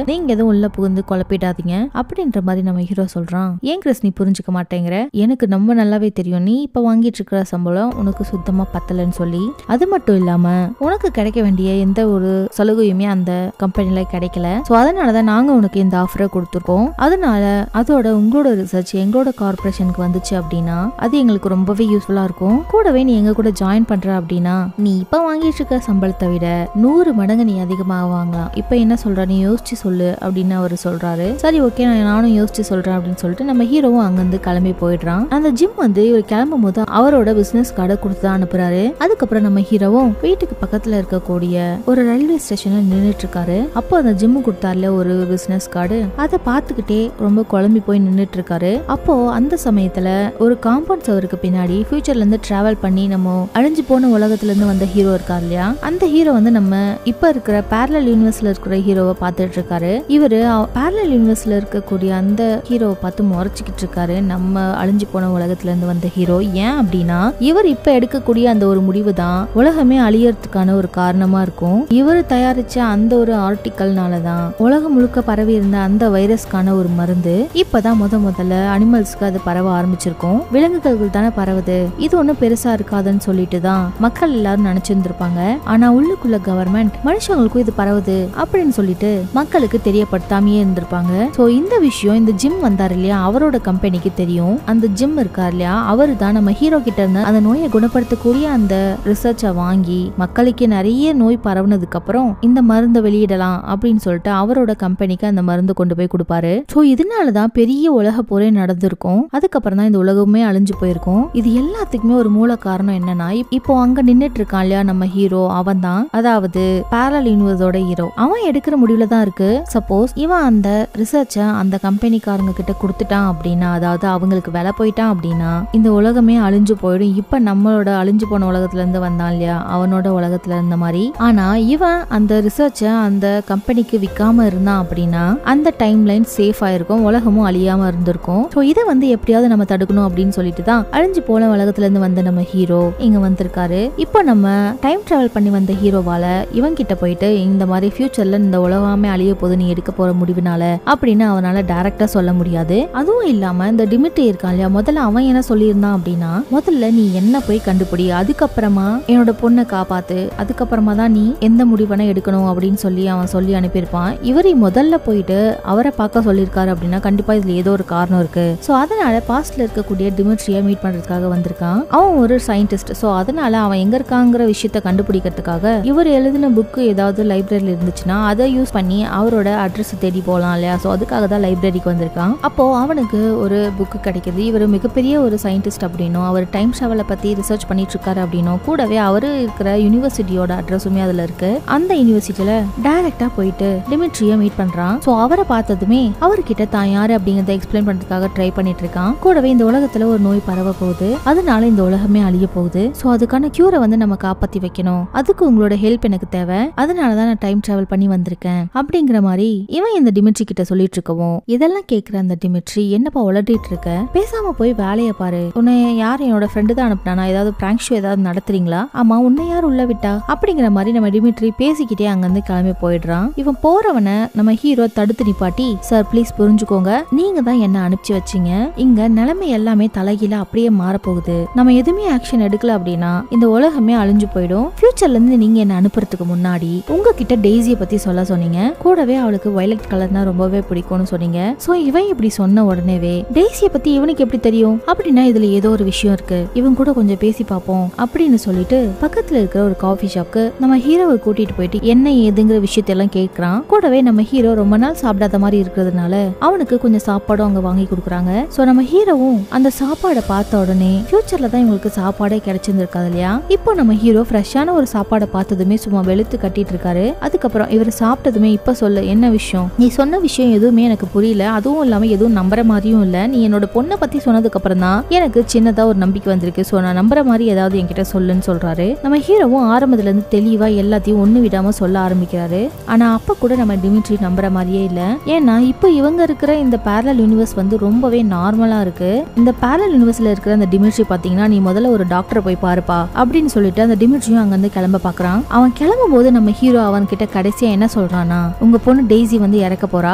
நீங்க எதுவும் உள்ள புகுந்து குழப்பிடாதீங்க அப்படின்ற மாதிரி நம்ம ஹீரோ சொல்றான். ஏன் கிறிஸ் நீ புரிஞ்சுக்க மாட்டேங்கிற? எனக்கு ரொம்ப நல்லாவே தெரியும் நீ இப்ப வாங்கிட்டு இருக்கிற சம்பளம் உனக்கு சுத்தமா பத்தலன்னு சொல்லி. அது மட்டும் இல்லாம உனக்கு கிடைக்க வேண்டிய எந்த ஒரு சலுகையுமே அந்த கம்பெனில கிடைக்கல. சோ அதனாலதான் நாங்க உனக்கு இந்த ஆஃபரை கொடுத்துருக்கோம். அதனால அதோட உங்களோட ரிசர்ச் எங்களோட கார்பரேஷனுக்கு வந்துச்சு அப்படின்னா அது எங்களுக்கு ரொம்பவே யூஸ்ஃபுல்லா இருக்கும். கூடவே நீ எங்க கூட ஜாயின் பண்ற அப்படின்னா நீ இப்ப வாங்கிட்டு இருக்க சம்பளத்தை விட 100 மடங்கு நீ அதிகமாக வாங்கலாம். இப்ப என்ன சொல்ற நீ யோசிச்சு சொல்லு அப்படின்னு அவர் சொல்றாரு. சரி ஓகே நானும் யோசிச்சு சொல்றேன் அப்படின்னு சொல்லிட்டு நம்ம ஹீரோவும் அங்கிருந்து கிளம்பி போயிடுறான். அந்த ஜிம் வந்து இவர் கிளம்பும் போது அவரோட பிசினஸ் கார்டை கொடுத்து தான் அனுப்புறாரு. அதுக்கப்புறம் நம்ம ஹீரோவும் வீட்டுக்கு பக்கத்துல இருக்கக்கூடிய ஒரு ரயில்வே ஸ்டேஷன்ல நின்றுட்டு இருக்காரு. அப்போ அந்த ஜிம்மு கொடுத்தாருல ஒரு பிசினஸ் கார்டு அதை பார்த்துக்கிட்டே ரொம்ப குழம்பி போய் நின்றுட்டு இருக்காரு. அப்போ அந்த சமயத்துல ஒரு காம்பவுண்ட் சவருக்கு பின்னாடி ஃபியூச்சர்ல இருந்து டிராவல் பண்ணி நம்ம அழிஞ்சு போன உலகத்துல இருந்து வந்த ஹீரோ இருக்கார் இல்லையா, அந்த ஹீரோ வந்து நம்ம இப்ப இருக்கிற பேரலல் யூனிவர்ஸ்ல இருக்கிற ஹீரோவை பார்த்துட்டு இருக்காரு. இவரு பேரலல் யூனிவர்ஸ்ல இருக்கக்கூடிய அந்த ஹீரோவை பார்த்து முறைச்சிக்கிட்டு இருக்காரு. நம்ம அழிஞ்சு போன உலகத்துல இருந்து வந்த ஹீரோ. ஏன் அப்படின்னா இவர் இப்ப எடுக்கக்கூடிய அந்த ஒரு முடிவு தான் உலகமே அழியறதுக்கான ஒரு காரணமா இருக்கும். இவர் தயாரிச்ச அந்த ஒரு ஆர்டிக்கல்னாலதான் உலகம் முழுக்க பரவி இருந்த அந்த வைரஸ்க்கான ஒரு மருந்து இப்பதான் முதல்ல அனிமல்ஸ்க்கு அது பரவ ஆரம்பிச்சிருக்கும். விலங்குகள் தானே பரவுது, இது ஒன்னும் பெருசா இருக்காதுன்னு சொல்லிட்டு தான் மக்கள் எல்லாரும் நினைச்சிருந்திருப்பாங்க. ஆனா உள்ளுக்குள்ள கவர்மெண்ட் மனுஷங்களுக்கும் இது பரவுது அப்படின்னு சொல்லிட்டு மக்களுக்கு தெரியப்படுத்தாமையே இருந்திருப்பாங்க. சோ இந்த விஷயம் இந்த ஜிம் வந்தாரு இல்லையா அவரோட கம்பெனிக்கு தெரியும். அந்த ஜிம் இருக்கார் இல்லையா அவரு தான் நம்ம ஹீரோ கிட்ட இருந்து அந்த நோயை குணப்படுத்தக்கூடிய அந்த ரிசர்ச்சை வாங்கி மக்களுக்கு நிறைய நோய் பரவுனதுக்கு அப்புறம் இந்த மருந்தை வெளியிடலாம் அப்படின்னு சொல்லிட்டு அவரோட கம்பெனிக்கு அந்த மருந்து கொண்டு போய் கொடுப்பாரு. சோ இதனாலதான் பெரிய உலக போரே நடந்திருக்கும். அதுக்கப்புறம் தான் இந்த உலகமே அழிஞ்சு போயிருக்கும். இது எல்லாத்துக்குமே ஒரு மூல காரணம் என்னன்னா இப்போ அங்க நின்னுட்டு இருக்கான் இல்லையா நம்ம ஹீரோ, அவன் தான் அதாவது பேரலல் யூனிவர்ஸோட ஹீரோ. அவன் எடுக்கிற முடிவுல தான் இருக்கு. சப்போஸ் இவன் அந்த ரிசர்ச்ச அந்த கம்பெனிக்காரங்க கிட்ட கொடுத்துட்டான் அப்படின்னா, அதாவது அவங்களுக்கு விலை போயிட்டான் அப்படின்னா இந்த உலகமே அழிஞ்சு போயிடும். இப்ப நம்மளோட அழிஞ்சு போன உலகத்துல இருந்து வந்தான் இல்லையா அவனோட உலகத்துல இருந்த மாதிரி. ஆனா இவன் அந்த ரிசர்ச்ச அந்த கம்பெனிக்கு விற்காம இருந்தான் அப்படின்னா அந்த டைம் லைன் சேஃப் ஆயிருக்கும், உலகமும் அழியாம இருந்திருக்கும். சோ இதை வந்து எப்படியாவது நம்ம தடுக்கணும் அப்படின்னு சொல்லிட்டு தான் அழிஞ்சு போன உலகத்துல இருந்து வந்த நம்ம ஹீரோ இங்க வந்திருக்காரு. இப்போ நம்ம டைம் டிராவல் பண்ணி வந்த ஹீரோவால இவன் கிட்ட போயிட்டு இந்த மாதிரி ஃபியூச்சர்ல இந்த உலகமே அழிய போது நீ எடுக்க போற முடிவுனால அப்படின்னு அவனால டைரக்டா சொல்ல முடியாது. அதுவும் இல்லாம இந்த டிமிட்ரி இருக்கான் இல்லையா, முதல்ல அவன் என்ன சொல்லியிருந்தான் அப்படின்னா முதல்ல நீ என்ன போய் கண்டுபிடி, அதுக்கப்புறமா என்னோட பொண்ணை காப்பாத்து, அதுக்கப்புறமா தான் நீ எந்த முடிவனை எடுக்கணும் அப்படின்னு சொல்லி அவன் சொல்லி அனுப்பியிருப்பான். இவரை முதல்ல போயிட்டு அவரை பார்க்க சொல்லியிருக்காரு அப்படின்னா கண்டிப்பா இதுல ஏதோ ஒரு காரணம் இருக்கு. சோ அதனால பாஸ்ட்ல இருக்கக்கூடிய டிமிட்ரியை மீட் பண்றதுக்காக வந்திருக்கான். அவன் ஒரு சயின்டிஸ்ட். சோ அதனால அவன் எங்க இருக்காங்கிற விஷயத்த கண்டுபிடிக்கிறதுக்காக இவர் எழுதின புக்கு ஏதாவது லைப்ரரியில இருந்துச்சுன்னா அதை யூஸ் பண்ணி அவரோட அட்ரஸ் தேடி போகலாம் இல்லையா. சோ அதுக்காக தான் லைப்ரரிக்கு வந்திருக்கான். அப்போ அவனுக்கு ஒரு புக்கு கிடைக்குது. இவர் மிகப்பெரிய ஒரு சயின்டிஸ்ட் அப்படின்னும் அவர் டைம் டிராவலை பத்தி ரிசர்ச் பண்ணிட்டு இருக்காரு அப்படின்னும் கூடவே அவரு இருக்கிற யூனிவர்சிட்டியோட அட்ரஸுமே அதுல இருக்கு. அந்த யூனிவர்சிட்டியில டைரக்டா போயிட்டு டிமிட்ரியை மீட் பண்றான். சோ அவரை பார்த்ததுமே அவர்கிட்ட தான் யாரு அப்படிங்கறத எக்ஸ்பிளைன் பண்றதுக்காக ட்ரை பண்ணிட்டு இருக்கான். கூடவே இந்த உலகத்துல ஒரு நோய் பரவ போகுது, அதனால இந்த உலகமே அழிய போகுது. சோ அதுக்கான கியூரை வந்து நம்ம காப்பாத்தி வைக்கணும், அதுக்கு உங்களோட ஹெல்ப் எனக்கு தேவை, அதனாலதான் நான் டைம் டிராவல் பண்ணி வந்திருக்கேன் அப்படிங்கிற மாதிரி இவன் இந்த டிமிட்ரி கிட்ட சொல்லிட்டு இருக்கவும் இதெல்லாம் கேக்குற அந்த டிமிட்ரி என்னப்பா உளறிட்டு இருக்க, பேசாம போய் வேலையை பாரு, உன்னை யார் என்னோட ஃப்ரெண்டு தான் அனுப்பினா, ஏதாவது பிராங்க் ஷோ ஏதாவது நடத்துறீங்களா, ஆமா உன்னை யார் உள்ள விட்டா அப்படிங்கிற மாதிரி நம்ம டிமிட்ரி பேசிக்கிட்டே அங்கிருந்து கிளம்பி போயிடுறான். இவன் போறவனை நம்ம ஹீரோ தடுத்து நிப்பாட்டி, சார் ப்ளீஸ் புரிஞ்சுக்கோங்க, நீங்க தான் என்ன அனுப்பிச்சு வச்சீங்க, இங்க நிலைமை எல்லாமே தலைகீழ அப்படியே மாறப்போகுது, நம்ம எதுவுமே ஆக்ஷன் எடுக்கல அப்படின்னா இந்த உலகமே அழிஞ்சு போயிடும். ஃபியூச்சர்ல இருந்து நீங்க என்ன அனுப்புறதுக்கு முன்னாடி உங்ககிட்ட டெய்ஸியை பத்தி சொல்ல சொன்னீங்க, கூடவே அவளுக்கு வயலட் கலர்னா ரொம்பவே பிடிக்கும்னு சொன்னீங்க. சோ இவன் இப்படி சொன்ன உடனேவே டெய்ஸியை பத்தி இவனுக்கு எப்படி தெரியும் அப்படின்னா இதுல ஏதோ ஒரு விஷயம் இருக்கு, இவன் கூட கொஞ்சம் பேசி பார்ப்போம் அப்படின்னு சொல்லிட்டு பக்கத்துல இருக்கிற ஒரு காஃபி ஷாப்க்கு நம்ம ஹீரோவை கூட்டிட்டு போயிட்டு என்ன ஏதுங்கிற விஷயத்தெல்லாம் கேட்கறான். கூடவே நம்ம ஹீரோ ரொம்ப நாள் சாப்பிடாத மாதிரி இருக்கிறதுனால அவனுக்கு கொஞ்சம் சாப்பாடும் அங்க வாங்கி கொடுக்குறாங்க. சோ நம்ம ஹீரோவும் அந்த சாப்பாடை பார்த்த உடனே ஃபியூச்சர்ல தான் இவங்களுக்கு சாப்பாடே கிடைச்சிருந்திருக்காது இல்லையா. இப்போ நம்ம ஹீரோ ஃப்ரெஷ்ஷா ஃப்ரெஷ்ஷான ஒரு சாப்பாடை பார்த்ததுமே சும்மா வெளுத்து கட்டிட்டு இருக்காரு. அதுக்கப்புறம் இவர் சாப்பிட்டதுமே இப்ப சொல்லு என்ன விஷயம், நீ சொன்ன விஷயம் எதுவுமே எனக்கு புரியல, அதுவும் இல்லாம எதுவும் நம்புற மாதிரியும் இல்ல, நீ என்னோட பொண்ணை பத்தி சொன்னதுக்கு அப்புறம் தான் எனக்கு சின்னதா ஒரு நம்பிக்கை வந்திருக்கு, சோ நான் நம்புற மாதிரி ஏதாவது என்கிட்ட சொல்லுன்னு சொல்றாரு. நம்ம ஹீரோவும் ஆரம்பத்துல இருந்து தெளிவா எல்லாத்தையும் ஒண்ணு விடாம சொல்ல ஆரம்பிக்கிறாரு. ஆனா அப்ப கூட நம்ம டிமிட்ரி நம்புற மாதிரியே இல்ல. ஏன்னா இப்ப இவங்க இருக்கிற இந்த பேரலல் யூனிவர்ஸ் வந்து ரொம்பவே நார்மலா இருக்கு. இந்த பேரலல் யூனிவர்ஸ்ல இருக்கிற அந்த டிமிட்ரி பாத்தீங்கன்னா நீ முதல்ல ஒரு டாக்டரை போய் பாருப்பா அப்படின்னு சொல்லிட்டு அந்த டிமிட்ரியும் அங்க இருந்து கிளம்ப பாக்குறான். அவன் கிளம்பும் போது நம்ம ஹீரோ அவன் கிட்ட கடைசியா என்ன சொல்றானா, உங்க பொண்ணு டெய்ஸி வந்து இறக்க போறா,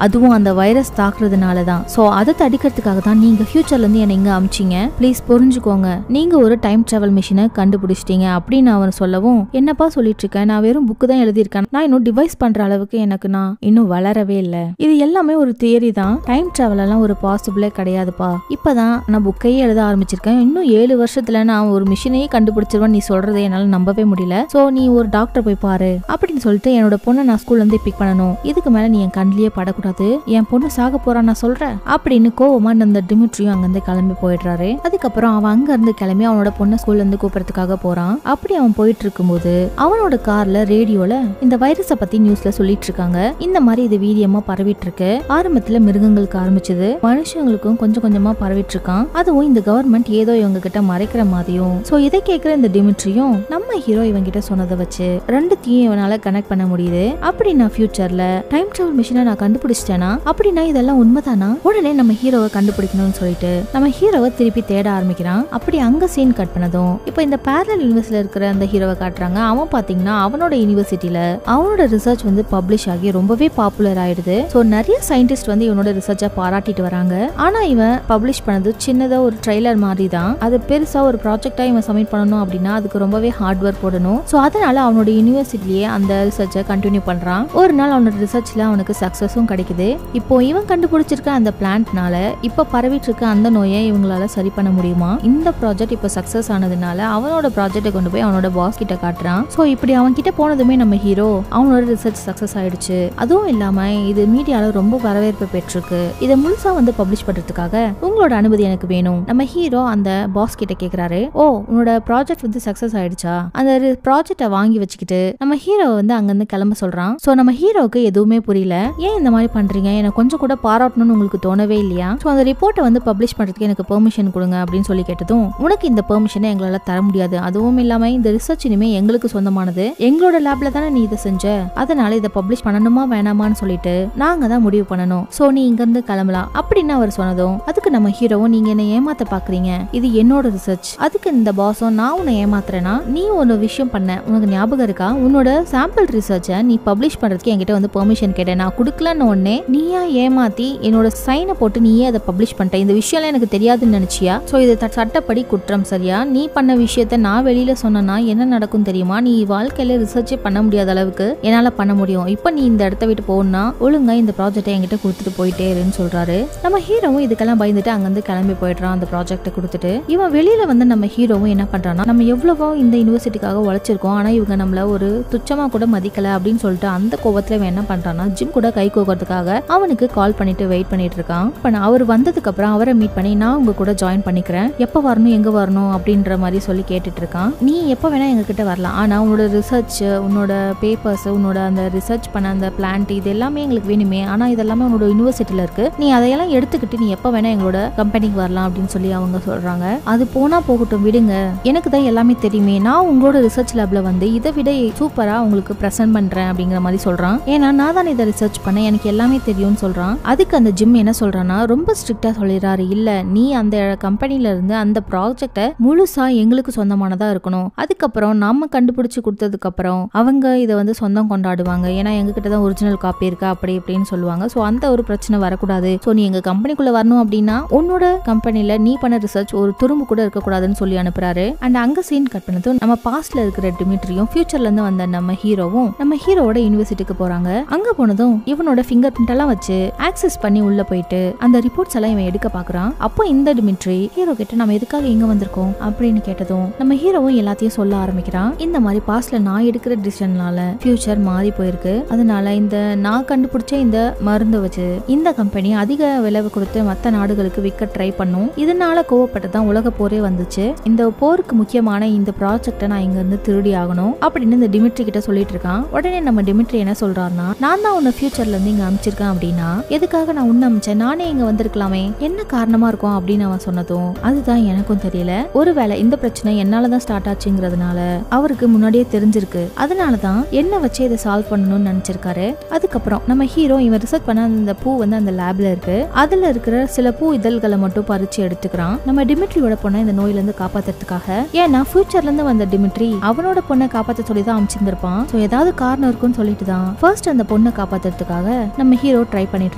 அதுவும் அந்த வைரஸ் தாக்குறதுனாலதான், சோ அதை தடுக்கிறதுக்காக தான் நீங்க ஃபியூச்சர்ல இருந்து என்ன இங்க அமிச்சிங்க, ப்ளீஸ் புரிஞ்சுக்கோங்க, நீங்க ஒரு டைம் டிராவல் மிஷினை கண்டுபிடிச்சிட்டீங்க அப்படின்னு அவன் சொல்லவும், என்னப்பா சொல்லிட்டு இருக்க, நான் வெறும் புக்கு தான் எழுதியிருக்கேன், நான் இன்னும் டிவைஸ் பண்ற அளவுக்கு எனக்கு நான் இன்னும் வளரவே இல்ல, இது எல்லாமே ஒரு தியரி தான், டைம் டிராவல் எல்லாம் ஒரு பாசிபிளே கிடையாதுப்பா, இப்பதான் நான் புக்கையே எழுத ஆரம்பிச்சிருக்கேன், இன்னும் 7 வருஷத்துல நான் ஒரு மிஷினையே கண்டுபிடிச்சிருவேன், நீ சொல்றதை என்னால நம்பவே முடியல, சோ நீ ஒரு டாக்டர் போய் பாரு அப்படின்னு சொல்லிட்டு என்னோட பொண்ணை நான் ஸ்கூல்ல இருந்து பிக் பண்ணணும், இதுக்கு மேல நீ என் கண்ணிலேயே படக்கூடாது, என் பொண்ணு சாக போறான் நான் சொல்றேன் அப்படின்னு கோவமா அந்த டிமிட்ரியும் அங்க இருந்து கிளம்பி போயிடுறாரு. அதுக்கப்புறம் அவன் அங்க இருந்து கிளம்பி அவனோட பொண்ணை ஸ்கூல்ல இருந்து கூப்பிடறதுக்காக போறான். அப்படி அவன் போயிட்டு இருக்கும்போது அவனோட கார்ல ரேடியோல இந்த வைரஸ பத்தி நியூஸ்ல சொல்லிட்டு இருக்காங்க. இந்த மாதிரி இது வீரியமா பரவிட்டு இருக்கு, ஆரம்பத்துல மிருகங்களுக்கு ஆரம்பிச்சது, மனுஷங்களுக்கும் கொஞ்சம் கொஞ்சமா பரவிட்டு இருக்கான், அதுவும் இந்த கவர்மெண்ட் ஏதோ இவங்க கிட்ட மறைக்கிற மாதிரியும். சோ இதை கேட்கிற இந்த டிமிட்ரியும் நம்ம ஹீரோ இவங்க கிட்ட சொன்னதை வச்சு ரெண்டுத்தையும் இவனால கனெக்ட் பண்ண முடியுது. அப்படி நான் ஃபியூச்சர்ல டைம் டிராவல் மிஷினை நான் கண்டுபிடிச்சிட்டேனா அப்படின்னா இதெல்லாம் உண்மைதானா, உடனே நம்ம ஹீரோவை கண்டுபிடிக்கணும்னு சொல்லிட்டு நம்ம ஹீரோவை திருப்பி தேட ஆரம்பிக்கிறான். அப்படி அங்க சீன் கட் பண்ணதும் இப்ப இந்த பேரலல் யூனிவர்ஸ்ல இருக்கிற அந்த ஹீரோவை காட்டுறாங்க. அவன் பாத்தீங்கன்னா அவனோட யூனிவர்சிட்டியில அவனோட ரிசர்ச் வந்து பப்ளிஷ் ஆகி ரொம்பவே பாப்புலர் ஆயிடுது. சோ நிறைய சயின்டிஸ்ட் வந்து இவனோட ரிசர்ச்சை பாராட்டிட்டு வராங்க. ஆனா இவன் பப்ளிஷ் பண்ணது சின்னதா ஒரு ட்ரெய்லர் மாதிரி தான், அது பெருசா ஒரு ப்ராஜெக்டா இவன் சப்மிட் பண்ணணும் அப்படின்னா அதுக்கு ரொம்பவே ஹார்ட் ஒர்க் போடணும். சோ அதனால அவனோட யூனிவர்சிட்டிலேயே அந்த ரிசர்ச்சை கண்டினியூ பண்றான். ஒரு நாள் அவனோட ரிசர்ச்ல அவனுக்கு சக்சஸும் கிடைக்குது. இப்போ இவன் கண்டுபிடிச்சிருக்க அந்த பிளான்ட்னால இப்ப பரவிட்டு இருக்க அந்த நோயை இவங்களால சரி பண்ண முடியுமா, இந்த ப்ராஜெக்ட் இப்ப சக்சஸ் ஆனதுனால அவனோட ப்ராஜெக்டை கொண்டு போய் அவனோட பாஸ் கிட்ட காட்டுறான். சோ இப்படி அவன் கிட்ட போனதுமே நம்ம ஹீரோ அவனோட ரிசர்ச் சக்சஸ் ஆயிடுச்சு, அதுவும் இல்லாம இது மீடியால ரொம்ப வரவேற்பு பெற்றிருக்கு, இதை முழுசா வந்து பப்ளிஷ் பண்றதுக்காக உங்களோட அனுமதி எனக்கு வேணும். நம்ம ஹீரோ அந்த பாஸ் கிட்ட கேக்குறாரு, ஓ உன்னோட ப்ராஜெக்ட் வந்து சக்சஸ் ஆயிடுச்சா, அந்த ப்ராஜெக்டை வாங்கி வச்சுக்கிட்டு நம்ம ஹீரோ வந்து அங்க இருந்து கிளம்ப சொல்றான். சோ நம்ம ஹீரோக்கு எதுவுமே புரியல, ஏன் இந்த மாதிரி பண்றீங்க, எனக்கு கொஞ்சம் கூட பாராட்டணும்னு உங்களுக்கு தோணவே இல்லையா, சோ அந்த ரிப்போர்ட்டை வந்து பப்ளிஷ் பண்றதுக்கு எனக்கு பெர்மிஷன் கொடுங்க அப்படின்னு சொல்லி கேட்டதும், உனக்கு இந்த பெர்மிஷனை எங்களால தர முடியாது, அதுவும் இல்லாம இந்த ரிசர்ச் இனிமே எங்களுக்கு சொந்தமானது, எங்களோட லேப்ல தானே நீ இதை செஞ்ச, அதனால இதை பப்ளிஷ் பண்ணணுமா வேணாமான்னு சொல்லிட்டு நாங்க தான் முடிவு பண்ணணும், சோ நீ இங்க இருந்து கிளம்பலாம் அப்படின்னு அவர் சொன்னதும், அதுக்கு நம்ம ஹீரோவும் நீங்க என்ன ஏமாத்த பாக்குறீங்க, இது என்னோட ரிசர்ச், அதுக்கு இந்த பாஸும் நான் உன்னை ஏமாத்துறேன்னா நீ ஒரு விஷயம் பண்ண, உனக்கு ஞாபகம் இருக்கா, உன்னோட சாம்பிள் ரிசர்ச்சை நீ பப்ளிஷ் பண்றதுக்கு என்கிட்ட வந்து பெர்மிஷன் கேட்டேன், நான் கொடுக்கலன்னு உடனே நீயா ஏமாத்தி என்னோட சைனை போட்டு நீயே அதை பப்ளிஷ் பண்ணிட்ட, இந்த விஷயம் எனக்கு தெரியாதுன்னு நினைச்சியா, சோ இது சட்டப்படி குற்றம் சரியா, நீ பண்ண விஷயத்த நான் வெளியில சொன்னா என்ன நடக்கும் தெரியுமா, நீ வாழ்க்கையில ரிசர்ச்சே பண்ண முடியாத அளவுக்கு என்னால பண்ண முடியும், இப்ப நீ இந்த இடத்த விட்டு போகணும்னா ஒழுங்கா இந்த ப்ராஜெக்டை என்கிட்ட கொடுத்துட்டு போயிட்டே இருன்னு சொல்றாரு. நம்ம ஹீரோவும் இதுக்கெல்லாம் பயந்துட்டு அங்கிருந்து கிளம்பி போயிடுறான் அந்த ப்ராஜெக்டை கொடுத்துட்டு. இவன் வெளியில வந்து நம்ம ஹீரோவும் என்ன பண்றான்னா, நம்ம எவ்வளவோ இந்த யூனிவர்சிட்டிக்காக உழைச்சிருக்கோம், ஆனா இவங்க நம்மள ஒரு துச்சமா கூட மதிக்கல அப்படின்னு சொல்லிட்டு அந்த கோவத்துல இவன் என்ன பண்றான்னா ஜிம் கூட கை கோக்கிறதுக்காக அவனுக்கு கால் பண்ணிட்டு வெயிட் பண்ணிட்டு இருக்கான். அவர் வந்ததுக்கு அப்புறம் அவரை மீட் பண்ணி நான் உங்க கூட ஜாயின் பண்ணிக்கிறேன், எப்ப வரணும் எங்க வரணும் அப்படின்ற மாதிரி சொல்லி கேட்டுட்டு இருக்கான். நீ எப்ப வேணா எங்க கிட்ட வரலாம், ஆனா உன்னோட ரிசர்ச், உன்னோட பேப்பர்ஸ், உன்னோட அந்த ரிசர்ச் பண்ண அந்த பிளான்ட் இது எல்லாமே எங்களுக்கு வேணுமே, ஆனா இதெல்லாமே உன்னோட யூனிவர்சிட்டியில இருக்கு, நீ அதையெல்லாம் எடுத்துக்கிட்டு நீ எப்ப வேணா எங்களோட கம்பெனிக்கு வரலாம் அப்படின்னு சொல்லி அவங்க சொல்றாங்க. அது போனா போகட்டும் விடுங்க, எனக்கு தான் எல்லாமே தெரியுமே, நான் உங்களோட ரிசர்ச் லேப்ல வந்து இதை விட சூப்பரா உங்களுக்கு பிரசன்ட் பண்றேன் அப்படிங்கிற மாதிரி சொல்றான். ஏன்னா நான் தான் இதை ரிசர்ச் பண்ணேன், எனக்கு எல்லாமே தெரியும்னு சொல்றான். அதுக்கு அந்த ஜிம் என்ன சொல்றான்னா ரொம்ப ஸ்ட்ரிக்டா சொல்லிடுறாரு, இல்ல நீ அந்த கம்பெனில இருந்து அந்த ப்ராஜெக்ட முழுசா எங்களுக்கு சொந்தமானதா இருக்கணும், அதுக்கப்புறம் நாம கண்டுபிடிச்சு கொடுத்ததுக்கு அப்புறம் அவங்க இதை வந்து சொந்தம் கொண்டாடுவாங்க, ஏன்னா எங்க கிட்ட தான் ஒரிஜினல் காப்பி இருக்கு அப்படி இப்படின்னு சொல்லுவாங்க. சோ அந்த ஒரு பிரச்சனை வரக்கூடாது, சோ நீ எங்க கம்பெனிக்குள்ள வரணும் அப்படின்னா உன்னோட கம்பெனில நீ பண்ண ரிசர்ச் ஒரு துரும்பு கூட இருக்கக்கூடாதுன்னு சொல்லி அனுப்புறாரு. அண்ட் அங்க சீன் கட் பண்ணதும் நம்ம பாஸ்ட்ல இருக்கிற டிமிட்ரியும் ஃபியூச்சர்ல இருந்து வந்த நம்ம ஹீரோவும் நம்ம ஹீரோவோட யூனிவர்சிட்டிக்கு போறாங்க. அங்க போனதும் இவனோட ஃபிங்கர் பிரிண்ட் எல்லாம் வச்சு ஆக்சஸ் பண்ணி உள்ள போயிட்டு அந்த ரிப்போர்ட்ஸ் எல்லாம் இவன் எடுக்க பாக்குறான். அப்போ இந்த டிமிட்ரி ஹீரோ கிட்ட நம்ம எதுக்காக இங்க வந்திருக்கோம் அப்படின்னு கேட்டதும் நம்ம ஹீரோவும் எல்லாத்தையும் சொல்ல ஆரம்பிக்கிறான். இந்த மாதிரி பாஸ்ட்ல நான் எடுக்கிற டிசிஷன்னால ஃபியூச்சர் மாறி போயிருக்கு, அதனால இந்த நான் கண்டுபிடிச்ச இந்த மருந்து வச்சு இந்த கம்பெனி அதிக விலை கொடுத்து மத்த நாடுகளுக்கு விற்க ட்ரை பண்ணும், இதனால கோவப்பட்டு தான் உலக போரே வந்துச்சு, இந்த போருக்கு முக்கியமான இந்த ப்ராஜெக்டை நான் இங்க இங்க இருந்து திருடி ஆகணும் அப்படின்னு இந்த டிமிட்ரி கிட்ட சொல்லிட்டு இருக்கான். உடனே நம்ம டிமிட்ரி என்ன சொல்றாருன்னா, நான் தான் உன்னை ஃபியூச்சர்ல இருந்து இங்க அனுப்பிச்சிருக்கேன் அப்படின்னா எதுக்காக நான் உன்ன அனுப்பிச்சேன், நானே இங்க வந்திருக்கலாமே, என்ன காரணமா இருக்கும் அப்படின்னு அவன் சொன்னதும் அதுதான் எனக்கும் தெரியல, ஒருவேளை இந்த பிரச்சனை என்னாலதான் ஸ்டார்ட் ஆச்சுங்கிறதுனால அவருக்கு முன்னாடியே தெரிஞ்சிருக்கு, அதனாலதான் என்ன வச்சு இதை சால்வ் பண்ணணும்னு நினைச்சிருக்காரு. அதுக்கப்புறம் நம்ம ஹீரோ இவன் ரிசர்ச் பண்ண அந்த பூ வந்து அந்த லேப்ல இருக்கு, அதுல இருக்கிற சில பூ இதழ்களை மட்டும் பறிச்சு எடுத்துக்கிறான் நம்ம டிமிட்ரியோட பொண்ணை இந்த நோயில இருந்து காப்பாத்துறதுக்காக. ஏன்னா ஃபியூச்சர்ல இருந்து வந்த டிமிட்ரி அவனோட பொண்ணை காப்பாத்த சொல்லி தான் அமைச்சிருந்திருப்பான். சோ ஏதாவது காரணம் இருக்குன்னு சொல்லிட்டு தான் ஃபர்ஸ்ட் அந்த பொண்ணை காப்பாத்துறதுக்காக நம்ம ஹீரோ ட்ரை பண்ணிட்டு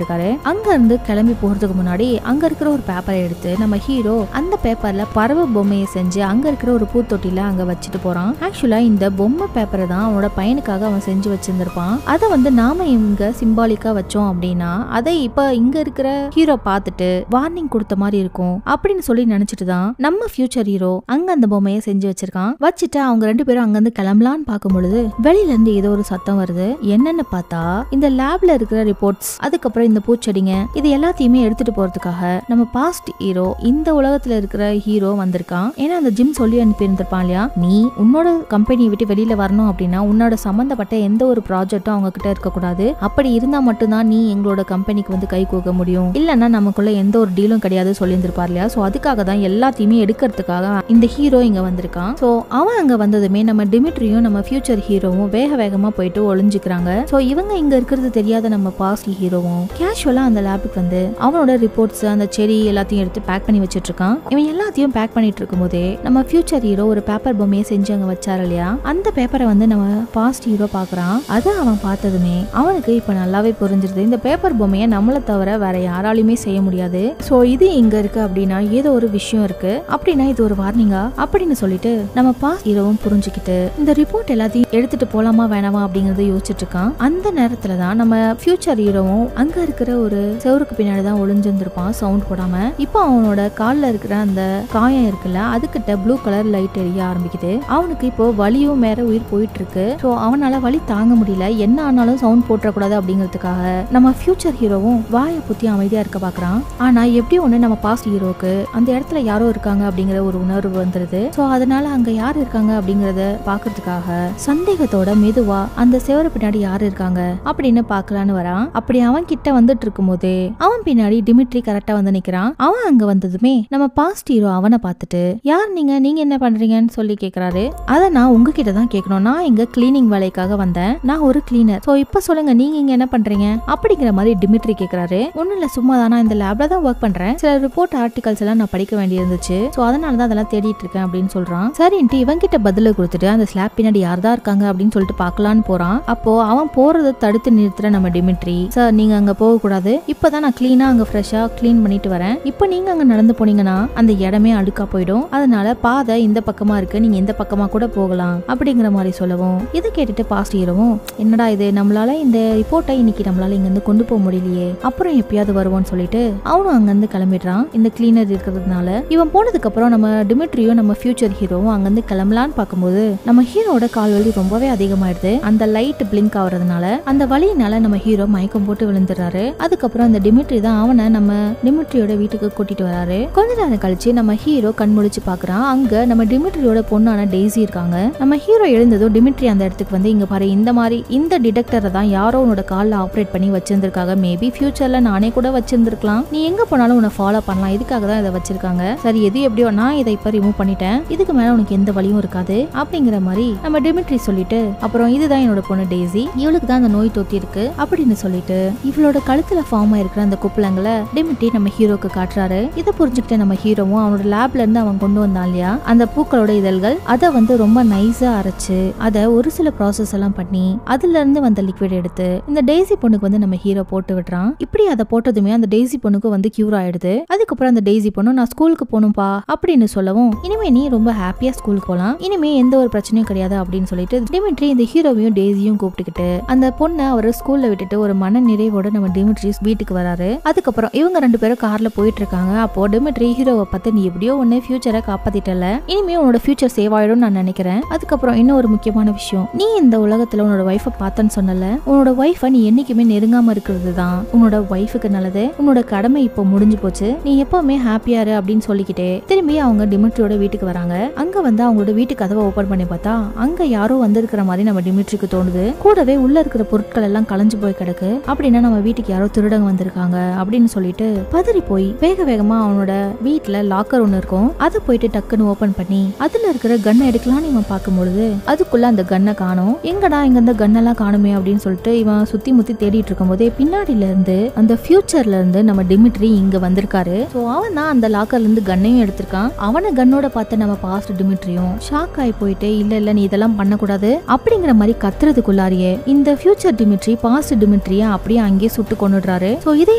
இருக்காரு. அங்க இருந்து கிளம்பி போறதுக்கு முன்னாடி அங்க இருக்கிற ஒரு பேப்பரை எடுத்து நம்ம ஹீரோ அந்த பேப்பர்ல பறவை பொம்மையை செஞ்சு அங்க இருக்கிற ஒரு பூத்தொட்டில அங்க வச்சுட்டு போறான். ஆக்சுவலா இந்த பொம்மை பேப்பரை தான் அவனோட பையனுக்காக அவன் செஞ்சு வச்சிருந்திருப்பான். அதை வந்து நாம இங்க சிம்பாலிக்கா வச்சோம் அப்படின்னா அதை இப்ப இங்க இருக்கிற ஹீரோ பார்த்துட்டு வார்னிங் கொடுத்த மாதிரி இருக்கும் அப்படின்னு சொல்லி நினைச்சிட்டு தான் நம்ம ஃபியூச்சர் ஹீரோ அங்க அந்த பொம்மையை செஞ்சு வச்சிருக்கான். வச்சுட்டு அவங்க ரெண்டு பேரும் அங்க இருந்து கிளம்பலான்னு பார்க்கும் பொழுது வெளியில இருந்து ஏதோ ஒரு சத்தம் வருது. என்னன்னு பார்த்தா இந்த லேப்ல இருக்கிற ரிப்போர்ட்ஸ், அதுக்கப்புறம் இந்த பூச்செடிங்க, இது எல்லாத்தையுமே எடுத்துட்டு போறதுக்காக நம்ம பாஸ்ட் ஹீரோ இந்த உலகத்துல இருக்கிற ஹீரோ வந்திருக்கான். ஏன்னா அந்த ஜிம் சொல்லி அனுப்பி இருந்திருப்பான் இல்லையா, நீ உன்னோட கம்பெனியை விட்டு வெளியில வரணும் அப்படின்னா உன்னோட சம்பந்தப்பட்ட எந்த ஒரு ப்ராஜெக்டும் அவங்க கிட்ட இருக்க கூடாது, அப்படி இருந்தா மட்டும்தான் நீ எங்களோட கம்பெனிக்கு வந்து கை கோக்க முடியும், இல்லன்னா நமக்குள்ள எந்த ஒரு டீலும் கிடையாது சொல்லியிருந்திருப்பார் இல்லையா. சோ அதுக்காக தான் எல்லாத்தையுமே எடுக்கிறதுக்காக இந்த ஹீரோ இங்க வந்திருக்கான். சோ அவன் அங்க வந்ததுமே நம்ம டிமிட்ரியும் நம்ம ஃபியூச்சர் ஹீரோவும் வேக வேகமா போயிட்டு ஒளிஞ்சுக்கிறாங்க. சோ இவங்க இங்க இருக்கிறது தெரியாத நம்ம பாஸ்ட் ஹீரோவும் கேஷுவலா அந்த லேபுக்கு வந்து அவனோட ரிப்போர்ட்ஸ் அந்த செடி எல்லாத்தையும் எடுத்து பேக் பண்ணி வச்சிட்டு இருக்கான். இவன் எல்லாத்தையும் பேக் பண்ணிட்டு இருக்கும் போதே நம்ம ஃபியூச்சர் ஹீரோ ஒரு பேப்பர் பொம்மையை செஞ்சு அங்க வச்சாரு இல்லையா, அந்த பேப்பரை வந்து நம்ம பாஸ்ட் ஹீரோ பாக்குறான். அதை அவன் பார்த்ததுமே அவனுக்கு இப்ப நல்லாவே புரிஞ்சிருது, இந்த பேப்பர் பொம்மையை நம்மளை தவிர வேற யாராலையுமே செய்ய முடியாது. சோ இது இங்க இருக்கு அப்படின்னா ஏதோ ஒரு விஷயம் இருக்கு, அப்படின்னா இது ஒரு வார்னிங்கா அப்படின்னு சொல்லிட்டு நம்ம பாஸ்ட் ஹீரோவும் புரிஞ்சுக்கிட்டு இந்த ரிப்போர்ட் எல்லாத்தையும் எடுத்துட்டு போலாமா வேணாமா அப்படிங்கறத யோசிச்சுட்டு இருக்கான். அந்த நேரத்துலதான் நம்ம ஃபியூச்சர் ஹீரோவும் அங்க இருக்கிற ஒரு செவருக்கு பின்னாடிதான் ஒளிஞ்சிருந்திருப்பான் சவுண்ட் போடாம. இப்போ அவனோட கால்ல இருக்கிற அந்த காயம் இருக்குல்ல, அதுகிட்ட ப்ளூ கலர் லைட் எரிய ஆரம்பிக்குது. அவனுக்கு இப்போ வலியும் மேல உயிர் போயிட்டு இருக்கு. சோ அவனால வலி தாங்க முடியல, என்ன ஆனாலும் சவுண்ட் போட்டக்கூடாது அப்படிங்கிறதுக்காக நம்ம ஃபியூச்சர் ஹீரோவும் வாயை புத்தி அமைதியா இருக்க பாக்குறான். ஆனா எப்படி ஒண்ணு நம்ம பாஸ்ட் ஹீரோக்கு அந்த இடத்துல யாரோ இருக்காங்க அப்படிங்கிற ஒரு உணர்வு வந்துருது. சோ அதனால அங்க யார் இருக்காங்க அப்படிங்கறத பாக்குறதுக்காக சந்தேகத்தோட மெதுவா அந்த செவரு பின்னாடி யாரு இருக்காங்க அப்படின்னு பாக்கலான்னு வரான். அப்படி அவன் கிட்ட வந்துட்டு இருக்கும் போதே அவன் பின்னாடி டிமிட்ரி கரெக்டா வந்து நிக்கிறான். அவன் அங்க வந்ததுமே நம்ம பாஸ்ட் ஹீரோ அவனை பார்த்துட்டு யார் நீங்க என்ன பண்றீங்கன்னு சொல்லி கேக்குறாரு. அத நான் உங்ககிட்ட தான் கேட்கணும், நான் இங்க கிளீனிங் வேலைக்காக வந்தேன், நான் ஒரு கிளீனர். சோ இப்ப சொல்லுங்க நீங்க இங்க என்ன பண்றீங்க அப்படிங்கிற மாதிரி டிமிட்ரி கேக்குறாரு. ஒண்ணு இல்ல, சும்மா தான், நான் இந்த லேப்ல தான் ஒர்க் பண்றேன், சில ரிப்போர்ட் ஆர்டிகல்ஸ் எல்லாம் நான் படிக்க வேண்டியிருந்துச்சு, சோ அதனாலதான் அதெல்லாம் தேடிட்டு இருக்கேன் அப்படின்னு சொல்றான். சரின்ட்டு இவன் கிட்ட பதில கொடுத்துட்டு அந்த ஸ்லாப் பின்னாடி யார்தான் இருக்காங்க அப்படின்னு சொல்லிட்டு பாக்கலான்னு போறான். அப்போ அவன் போறதை தடுத்து நிறுத்துற நம்ம டிமிட்ரி, சார் நீங்க அங்க போக கூடாது, இப்பதான் நான் கிளீனா அங்க ஃப்ரெஷ்ஷா கிளீன் பண்ணிட்டு வரேன், இப்போ நீங்க அங்க நடந்து போனீங்கன்னா அந்த இடமே அழுக்கா போயிடும், அதனால பாதை இந்த பக்கமா இருக்கு, நீங்க இந்த பக்கமா கூட போகலாம் அப்படிங்கிற மாதிரி சொல்லவும் இதை கேட்டுட்டு பாஸ்ட் ஹீரோவும் என்னடா இது, நம்மளால இந்த ரிப்போர்ட்டை இன்னைக்கு நம்மளால இங்க இருந்து கொண்டு போக முடியலையே, அப்புறம் எப்பயாவது வருவோம்னு சொல்லிட்டு அவனும் அங்க இருந்து கிளம்பிடுறான். இந்த கிளீனர் இருக்கிறதுனால இவன் போனதுக்கு அப்புறம் நம்ம டிமிட்ரியும் நம்ம ஃபியூச்சர் ஹீரோவும் அங்க இருந்து கிளம்பலான்னு பார்க்கும்போது நம்ம ஹீரோட கால் வலி ரொம்பவே அதிகமாயிடுது. அந்த லைட் பிளிங்க் ஆகுறதுனால அந்த வலியினால நம்ம ஹீரோ மயக்கம் போட்டு விழுந்துடுறாரு. அதுக்கப்புறம் அந்த டிமிட்ரி தான் அவனை நம்ம டிமிட்ரியோட வீட்டுக்கு கூட்டிட்டு வராரு. கொஞ்ச நேரம் கழிச்சு நம்ம ஹீரோ கண் முழிச்சு பாக்குறான். அங்க நம்ம டிமிட்ரியோட பொண்ணான டெய்ஸி இருக்காங்க. நம்ம ஹீரோ எழுந்ததும் டிமிட்ரி அந்த இடத்துக்கு வந்து இங்க பாரு, இந்த மாதிரி இந்த டிடெக்டரை தான் யாரோ உன்னோட கால்ல ஆப்ரேட் பண்ணி வச்சிருந்திருக்காங்க, மேபி ஃபியூச்சர்ல நானே கூட வச்சிருந்திருக்கலாம், நீ எங்க போனாலும் உன்னை ஃபாலோ பண்ணலாம், இதுக்காக தான் இதை வச்சிருக்காங்க, சரி எது எப்படியோ நான் இதை இப்ப ரிமூவ் பண்ணிட்டேன், இதுக்கு மேல உனக்கு எந்த வலியும் இருக்காது அப்படிங்கிற மாதிரி நம்ம டிமிட்ரி சொல்லிட்டு அப்புறம் இதுதான் என்னோட பொண்ணு டெய்ஸி, இவளுக்கு தான் அந்த நோய் தொத்தி இருக்கு அப்படின்னு சொல்லிட்டு இவளோட கழுத்துல ஃபார்ம் ஆயிருக்கிற அந்த குப்பலங்களை டிமிட்ரி நம்ம ஹீரோக்கு காட்டுறாரு. இதை புரிஞ்சுக்கிட்டு நம்ம ஹீரோவும் அவனோட லேப்ல இருந்து அவன் கொண்டு வந்தான் இல்லையா அந்த பூக்களோட இதழ்கள், அதை வந்து ரொம்ப நைஸா அரைச்சு அதை ஒரு சில ப்ராசஸ் எல்லாம் பண்ணி அதுல இருந்து வந்த லிக்விட் எடுத்து இந்த டெய்ஸி பொண்ணுக்கு வந்து நம்ம ஹீரோ போட்டு விடுறான். இப்படி அதை போட்டதுமே அந்த டெய்ஸி பொண்ணுக்கு வந்து கியூர் ஆயிடுது. அதுக்கப்புறம் அந்த டெய்ஸி பொண்ணு நான் ஸ்கூலுக்கு போகணும்பா அப்படின்னு சொல்லவும் இனிமே நீ ரொம்ப ஹாப்பியா ஸ்கூலுக்கு போலாம், இனிமே எந்த ஒரு பிரச்சனையும் கிடையாது அப்படின்னு சொல்லிட்டு டிமிட்ரி இந்த ஹீரோவையும் டெய்ஸியும் கூப்பிட்டுக்கிட்டு அந்த பொண்ணை அவர் ஸ்கூல்ல விட்டுட்டு ஒரு மன நிறைவோட நம்ம டிமிட்ரி வீட்டுக்கு வராரு. அதுக்கப்புறம் இவங்க ரெண்டு பேரும் கார்ல போயிட்டு இருக்காங்க. அப்போ டிமிட்ரி ஹீரோவை பார்த்து நீ எப்படியோ ஒன்னு ஃபியூச்சரை காப்பாத்திட்டல, இனிமே உன்னோட ஃபியூச்சர் சேவ் ஆயிடும் நான் நினைக்கிறேன். அதுக்கப்புறம் இன்னும் ஒரு முக்கியமான விஷயம், நீ இந்த உலகத்துல உன்னோட வைஃபை பார்த்தன்னு சொன்னல, உன்னோட வைஃபை நீ என்னைக்குமே நெருங்காம இருக்கிறது தான் உன்னோட வைஃபுக்கு நல்லது, உன்னோட கடமை இப்போ முடிஞ்சு போச்சு, நீ எப்பவுமே ஹாப்பியா இரு அப்படின்னு சொல்லிக்கிட்டே திரும்பி அவங்க டிமிட்ரியோட வீட்டுக்கு வராங்க. அங்க வந்து அவங்களோட வீட்டுக்கு கதவை ஓபன் பண்ணி பார்த்தா அங்க யாரோ வந்திருக்கிற மாதிரி நம்ம டிமிட்ரிக்கு தோணுது. கூடவே உள்ள இருக்கிற பொருட்கள் எல்லாம் கலைஞ்சு போய் கிடக்கு. அப்படின்னா நம்ம வீட்டுக்கு யாரோ திருடங்க வந்திருக்காங்க அப்படின்னு சொல்லிட்டு பதறி போய் வேக வேகமா அவனோட வீட்டுல லாக்கர் ஒண்ணு இருக்கும், அதை போயிட்டு டக்குன்னு ஓபன் பண்ணி அதுல இருக்கிற கன்னை எடுக்கலாம்னு இவன் பார்க்கும்பொழுது அதுக்குள்ள அந்த கன்னை காணோம். எங்கடா இங்க இந்த கன்னெல்லாம் காணுமே அப்படின்னு சொல்லிட்டு இவன் சுத்தி முத்தி தேடிட்டு இருக்கும் போதே பின்னாடில இருந்து அந்த ஃபியூச்சர்ல இருந்து நம்ம டிமிட்ரி இங்க வந்திருக்காரு. சோ அவன் தான் அந்த லாக்கர்ல இருந்து கன்னையும் எடுத்திருக்கான். அவனை கன்னோட பார்த்து நம்ம பாஸ்ட் டிமிட்ரியும் ஷாக் ஆகி போயிட்டு இல்ல நீ இதெல்லாம் பண்ணக்கூடாது அப்படிங்கிற மாதிரி கத்துறதுக்குள்ளாரியே இந்த ஃபியூச்சர் டிமிட்ரி பாஸ்ட் டிமிட்ரிய அப்படியே அங்கேயே சுட்டு கொண்டுடுறாரு. சோ இதை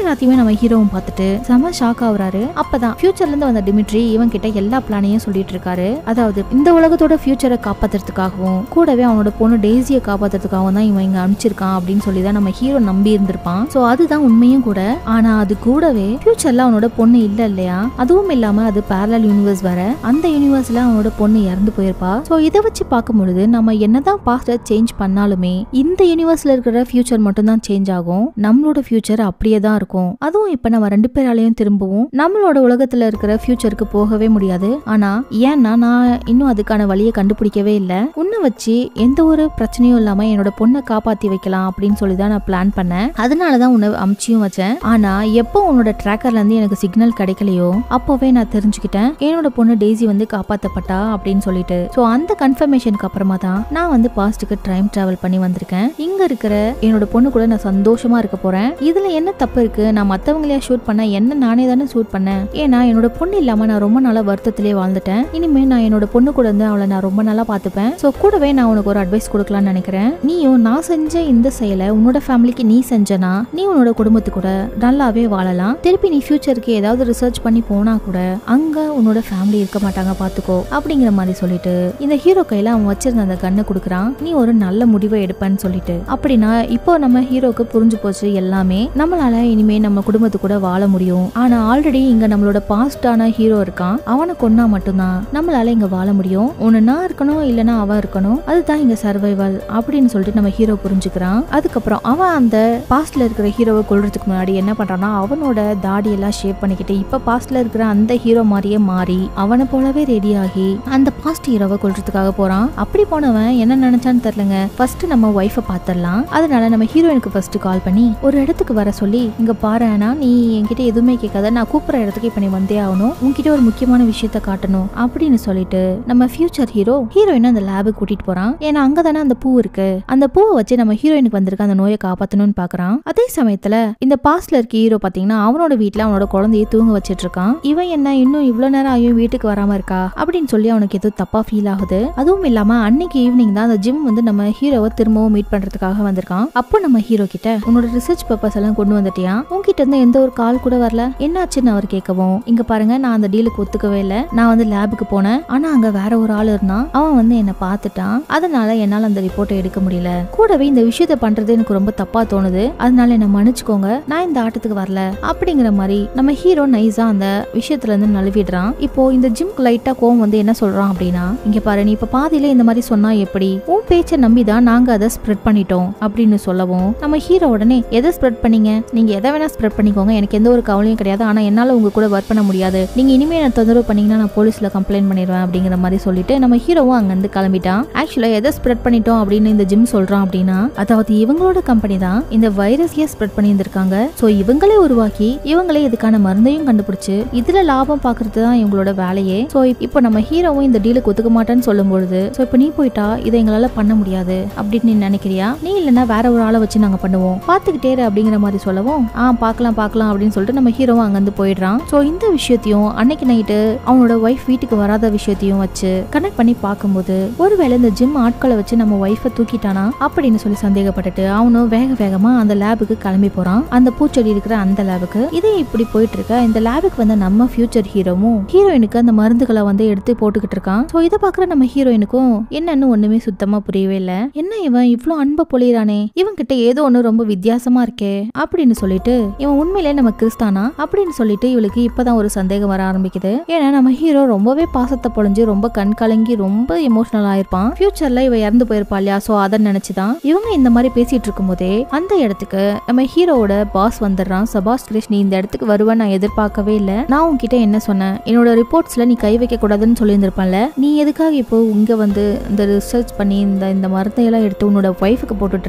எல்லாத்தையுமே நம்ம ஹீரோவும் பார்த்துட்டு செம ஷாக் ஆகுறாரு. அப்பதான் ஃபியூச்சர்ல இருந்து வந்த டிமிட்ரி இவன் கிட்ட எல்லா பிளானையும் சொல்லிட்டு இருக்காரு. அதாவது இந்த உலகத்தோட ஃபியூச்சரை காப்பாத்துறதுக்காகவும் கூடவே அவனோட பொண்ணு டெய்ஸியை காப்பாத்துறதுக்காகவும் தான் இவன் இங்க அனுப்பிச்சிருக்கான் அப்படின்னு சொல்லிதான் நம்ம ஹீரோ நம்பி இருந்திருப்பான். சோ அதுதான் உண்மையும் கூட. ஆனா அது கூடவே ஃபியூச்சர்ல அவனோட பொண்ணு இல்ல இல்லையா, அதுவும் இல்லாம அது பேரலல் யூனிவர்ஸ் வேற. அந்த யூனிவர்ஸ்ல அவனோட பொண்ணு இறந்து போயிருப்பா. சோ இதை வச்சு பார்க்கும்பொழுது நம்ம என்னதான் பாஸ்ட சேஞ்ச் பண்ணாலுமே இந்த யூனிவர்ஸ்ல இருக்கிற ஃபியூச்சர் மட்டும் தான் சேஞ்ச் ஆகும், நம்மளோட ஃபியூச்சர் அப்படியே தான் இருக்கும். அதுவும் இப்ப நம்ம 2 பேராலையும் திரும்பவும் நம்மளோட உலகத்துல இருக்கிற ஃபியூச்சருக்கு போகவே முடியாது. ஆனா ஏன்னா நான் இன்னும் அதுக்கான வழியை கண்டுபிடிக்கவே இல்லை. உன்னை வச்சு எந்த ஒரு பிரச்சனையும் இல்லாம என்னோட பொண்ணை காப்பாத்தி வைக்கலாம் அப்படின்னு சொல்லிதான் நான் பிளான் பண்ணேன். அதனாலதான் உன்னை அமுச்சியும் வச்சேன். ஆனா எப்போ உன்னோட ட்ராக்கர்ல இருந்து எனக்கு சிக்னல் கிடைக்கலையோ அப்பவே நான் தெரிஞ்சுக்கிட்டேன் என்னோட பொண்ணு டெய்ஸி வந்து காப்பாத்தப்பட்டா அப்படின்னு சொல்லிட்டு. சோ அந்த கன்ஃபர்மேஷனுக்கு அப்புறமா தான் நான் வந்து பாஸ்டுக்கு டைம் டிராவல் பண்ணி வந்திருக்கேன். இங்க இருக்கிற என்னோட பொண்ணு கூட நான் சந்தோஷமா இருக்க போறேன். இதுல என்ன தப்பு இருக்கு? நான் மத்தவங்களையா ஷூட் பண்ண, என்ன நானே தானே ஷூட் பண்ணேன். ஏன்னா என்னோட பொண்ணு இல்லாம நான் ரொம்ப நாளா வருத்தத்திலே வாழ்ந்துட்டேன். இனிமே நான் என்னோட பொண்ணு கூட இருந்து அவளை நான் ரொம்ப நாளா பாத்துப்பேன். சோ கூடவே நான் உனக்கு ஒரு அட்வைஸ் கொடுக்கலாம்னு நினைக்கிறேன். நீயும் நான் செஞ்ச இந்த செயலை உன்னோட ஃபேமிலிக்கு நீ செஞ்சனா நீ உன்னோட குடும்பத்து கூட நல்லாவே வாழலாம். திருப்பி நீ ஃபியூச்சருக்கு ஏதாவது ரிசர்ச் பண்ணி போனா கூட அங்க உன்னோட ஃபேமிலி இருக்க மாட்டாங்க பாத்துக்கோ அப்படிங்கிற மாதிரி சொல்லிட்டு இந்த ஹீரோ கையில அவன் வச்சிருந்த அந்த கண்ணை கொடுக்குறான். நீ ஒரு நல்ல முடிவை எடுப்பன்னு சொல்லிட்டு. அப்படின்னா இப்போ நம்ம ஹீரோக்கு புரிஞ்சு போச்சு எல்லாமே. நம்மளால இனிமே நம்ம குடும்பத்து கூட வாழ முடியும். ஆனா ஆல்ரெடி இங்க நம்மளோட பாஸ்டான ஹீரோ இருக்கான். அவனை கொன்னா மட்டும்தான் நம்மளால இங்க வாழ முடியும். ஒன்னு நான் இருக்கணும் இல்லனா அவன் இருக்கணும், அதுதான் இங்க சர்வைவல் அப்படின்னு சொல்லிட்டு நம்ம ஹீரோ புரிஞ்சுக்கிறான். அதுக்கப்புறம் அவன் அந்த பாஸ்ட்ல இருக்கிற ஹீரோவை கொல்றதுக்கு முன்னாடி என்ன பண்றான்னா அவனோட தாடி எல்லாம் ஷேப் பண்ணிக்கிட்டு இப்ப பாஸ்ட்ல இருக்கிற அந்த ஹீரோ மாதிரியே மாறி அவனை போலவே ரெடி ஆகி அந்த பாஸ்ட் ஹீரோவை கொல்றதுக்காக போறான். அப்படி போனவன் என்ன நினைச்சான்னு தெரியலங்க. ஃபர்ஸ்ட் நம்ம ஒய்ஃபை பாத்திரலாம். அதனால நம்ம ஹீரோயினுக்கு ஃபர்ஸ்ட் கால் பண்ணி ஒரு இடத்துக்கு வர சொல்லி, இங்க பாரு நீ என்கிட்ட எதுவுமே கேட்காத, நான் கூப்பிடுற இடத்துக்கு இப்ப நீ வந்தே ஆகணும், உன்கிட்ட ஒரு முக்கியமான விஷயத்த காட்டணும் அப்படின்னு சொல்லிட்டு நம்ம ஃபியூச்சர் ஹீரோயின் அந்த லேபுக்கு கூட்டிட்டு போறான். ஏன்னா அங்கதானே அந்த பூ இருக்கு. அந்த பூவை வச்சு நம்ம ஹீரோயினுக்கு வந்திருக்க அந்த நோயை காப்பாத்தணும்னு பாக்குறான். அதே சமயத்துல இந்த பாஸ்ட்ல இருக்க ஹீரோ பாத்தீங்கன்னா அவனோட வீட்டுல அவனோட குழந்தையை தூங்க வச்சிட்டு இருக்கான். இவன் என்ன இன்னும் இவ்வளவு நேரம் ஆகியும் வீட்டுக்கு வராம இருக்கா அப்படின்னு சொல்லி அவனுக்கு ஏதோ தப்பா ஃபீல் ஆகுது. அதுவும் இல்லாம அன்னைக்கு ஈவினிங் தான் அந்த ஜிம் வந்து நம்ம ஹீரோவை திரும்பவும் மீட் பண்றதுக்காக வந்திருக்கான். அப்போ நம்ம ஹீரோ கிட்ட உன்னோட ரிசர்ச் பர்பஸ் எல்லாம் கொண்டு வந்துட்டியா, உன்கிட்ட இருந்து எந்த ஒரு கால் கூட வரல, என்னாச்சுன்னு அவர் கேட்கவும், இங்க பாருங்க நான் அந்த டீலுக்கு ஒத்துக்கவே இல்லை. நான் வந்து லேபுக்கு போனேன். ஆனா அங்க வேற ஒரு ஆள் இருந்தான். அவன் வந்து என்ன பார்த்துட்டான். அதனால என்னால அந்த ரிப்போர்ட்டை எடுக்க முடியல. கூடவே இந்த விஷயத்த பண்றது எனக்கு ரொம்ப தப்பா தோணுது. அதனால என்ன மன்னிச்சுக்கோங்க, நான் இந்த ஆட்டத்துக்கு வரல அப்படிங்கிற மாதிரி நம்ம ஹீரோ நைஸா அந்த விஷயத்துல இருந்து நழுவிடுறான். இப்போ இந்த ஜிம்க்கு லைட்டா கோவம் வந்து என்ன சொல்றான் அப்படின்னா, இங்க பாரு நீ இப்ப பாதியில இந்த மாதிரி சொன்னா எப்படி, உன் பேச்சை நம்பிதான் நாங்க அதை ஸ்ப்ரெட் பண்ணிட்டோம் அப்படின்னு சொல்லவும் நம்ம ஹீரோ உடனே எதை ஸ்ப்ரெட் பண்ணீங்க, நீங்க எதை வேணா ஸ்ப்ரெட் பண்ணிக்கோங்க, எனக்கு எந்த ஒரு கவலையும் கிடையாது. ஆனா என்னால உங்க கூட ஒர்க் பண்ண முடியாது. நீங்க இனிமே நான் தொந்தரவு பண்ணீங்கன்னா நான் போலீஸ்ல கம்ப்ளைண்ட் பண்ணிடுவேன் அப்படிங்கிற மாதிரி சொல்லிட்டு நம்ம ஹீரோவும் அங்க இருந்து கிளம்பிட்டான். ஆக்சுவலா எதை ஸ்ப்ரெட் பண்ணிட்டோம் அப்படின்னு இந்த ஜிம் சொல்றான் அப்படின்னா, அதாவது இவங்களோட கம்பெனி தான் இந்த வைரஸையே ஸ்ப்ரெட் பண்ணி இருந்திருக்காங்க. சோ இவங்களே உருவாக்கி இவங்களே இதுக்கான மருந்தையும் கண்டுபிடிச்சு இதுல லாபம் பாக்குறது தான் இவங்களோட வேலையே. சோ இப்போ நம்ம ஹீரோவும் இந்த டீலுக்கு ஒத்துக்க மாட்டேன்னு சொல்லும் பொழுது, சோ இப்போ நீ போயிட்டா இதை எங்களால பண்ண முடியாது அப்படின்னு நீ நினைக்கிறியா, நீ இல்லைன்னா வேற ஒரு ஆளை வச்சு நாங்க பண்ணுவோம், பாத்துக்கிட்டே அப்படிங்கிற மாதிரி சொல்லவும், பாக்கலாம் பாக்கலாம் அப்படின்னு சொல்லிட்டு நம்ம ஹீரோவும் அங்கிருந்து போயிடுறான். சோ இந்த விஷயத்தையும் அன்னைக்கு நைட்டு அவனோட ஒய்ஃப் வீட்டுக்கு வராத விஷயத்தையும் வச்சு கனெக்ட் பண்ணி பார்க்கும்போது ஒருவேளை இந்த ஜிம் ஆட்களை வச்சு நம்ம ஒய்ஃபை தூக்கிட்டானா அப்படின்னு சொல்லி சந்தேகப்பட்டுட்டு அவனும் வேக வேகமா அந்த லேபுக்கு கிளம்பி போறான். அந்த பூச்செடி இருக்கிற அந்த லேபுக்கு. இதே இப்படி போயிட்டு இருக்க இந்த லேபுக்கு வந்து நம்ம ஃபியூச்சர் ஹீரோவும் ஹீரோயினுக்கு அந்த மருந்துகளை வந்து எடுத்து போட்டுக்கிட்டு இருக்கான். சோ இதை பாக்குற நம்ம ஹீரோயினுக்கும் என்னன்னு ஒண்ணுமே சுத்தமா புரியவே இல்ல. என்ன இவன் இவ்வளவு அன்பை பொழியறானே, இவன் கிட்ட ஏதோ ஒண்ணு ரொம்ப வித்தியாசமா இருக்கே அப்படின்னு சொல்லிட்டு இவன் உண்மையிலே நம்ம கிறிஸ்தானா அப்படின்னு சொல்லிட்டு இவளுக்கு இப்பதான் ஒரு சந்தேகம் வர ஆரம்பிக்குது. ஏன்னா நம்ம ஹீரோ ரொம்பவே பாசத்தை பொழிஞ்சு ரொம்ப கண் கலங்கி ரொம்ப எமோஷனல் ஆயிருப்பான். ஃபியூச்சர்ல இவ இறந்து போயிருப்பா இல்லையா, சோ அதை நினைச்சுதான் இவங்க இந்த மாதிரி பேசிட்டு இருக்கும் போதே அந்த இடத்துக்கு நம்ம ஹீரோவோட பாஸ் வந்துடுறான். சபாஷ் கிரிஷ், நீ இந்த இடத்துக்கு வருவேன் நான் எதிர்பார்க்கவே இல்லை. நான் உன்கிட்ட என்ன சொன்னேன், என்னோட ரிப்போர்ட்ஸ்ல நீ கை வைக்க கூடாதுன்னு சொல்லி இருந்திருப்பேன்ல, நீ எதுக்காக இப்போ இங்க வந்து இந்த ரிசர்ச் பண்ணி இந்த மருந்தையெல்லாம் எடுத்து உன்னோட ஒய்ஃபுக்கு போட்டுட்டு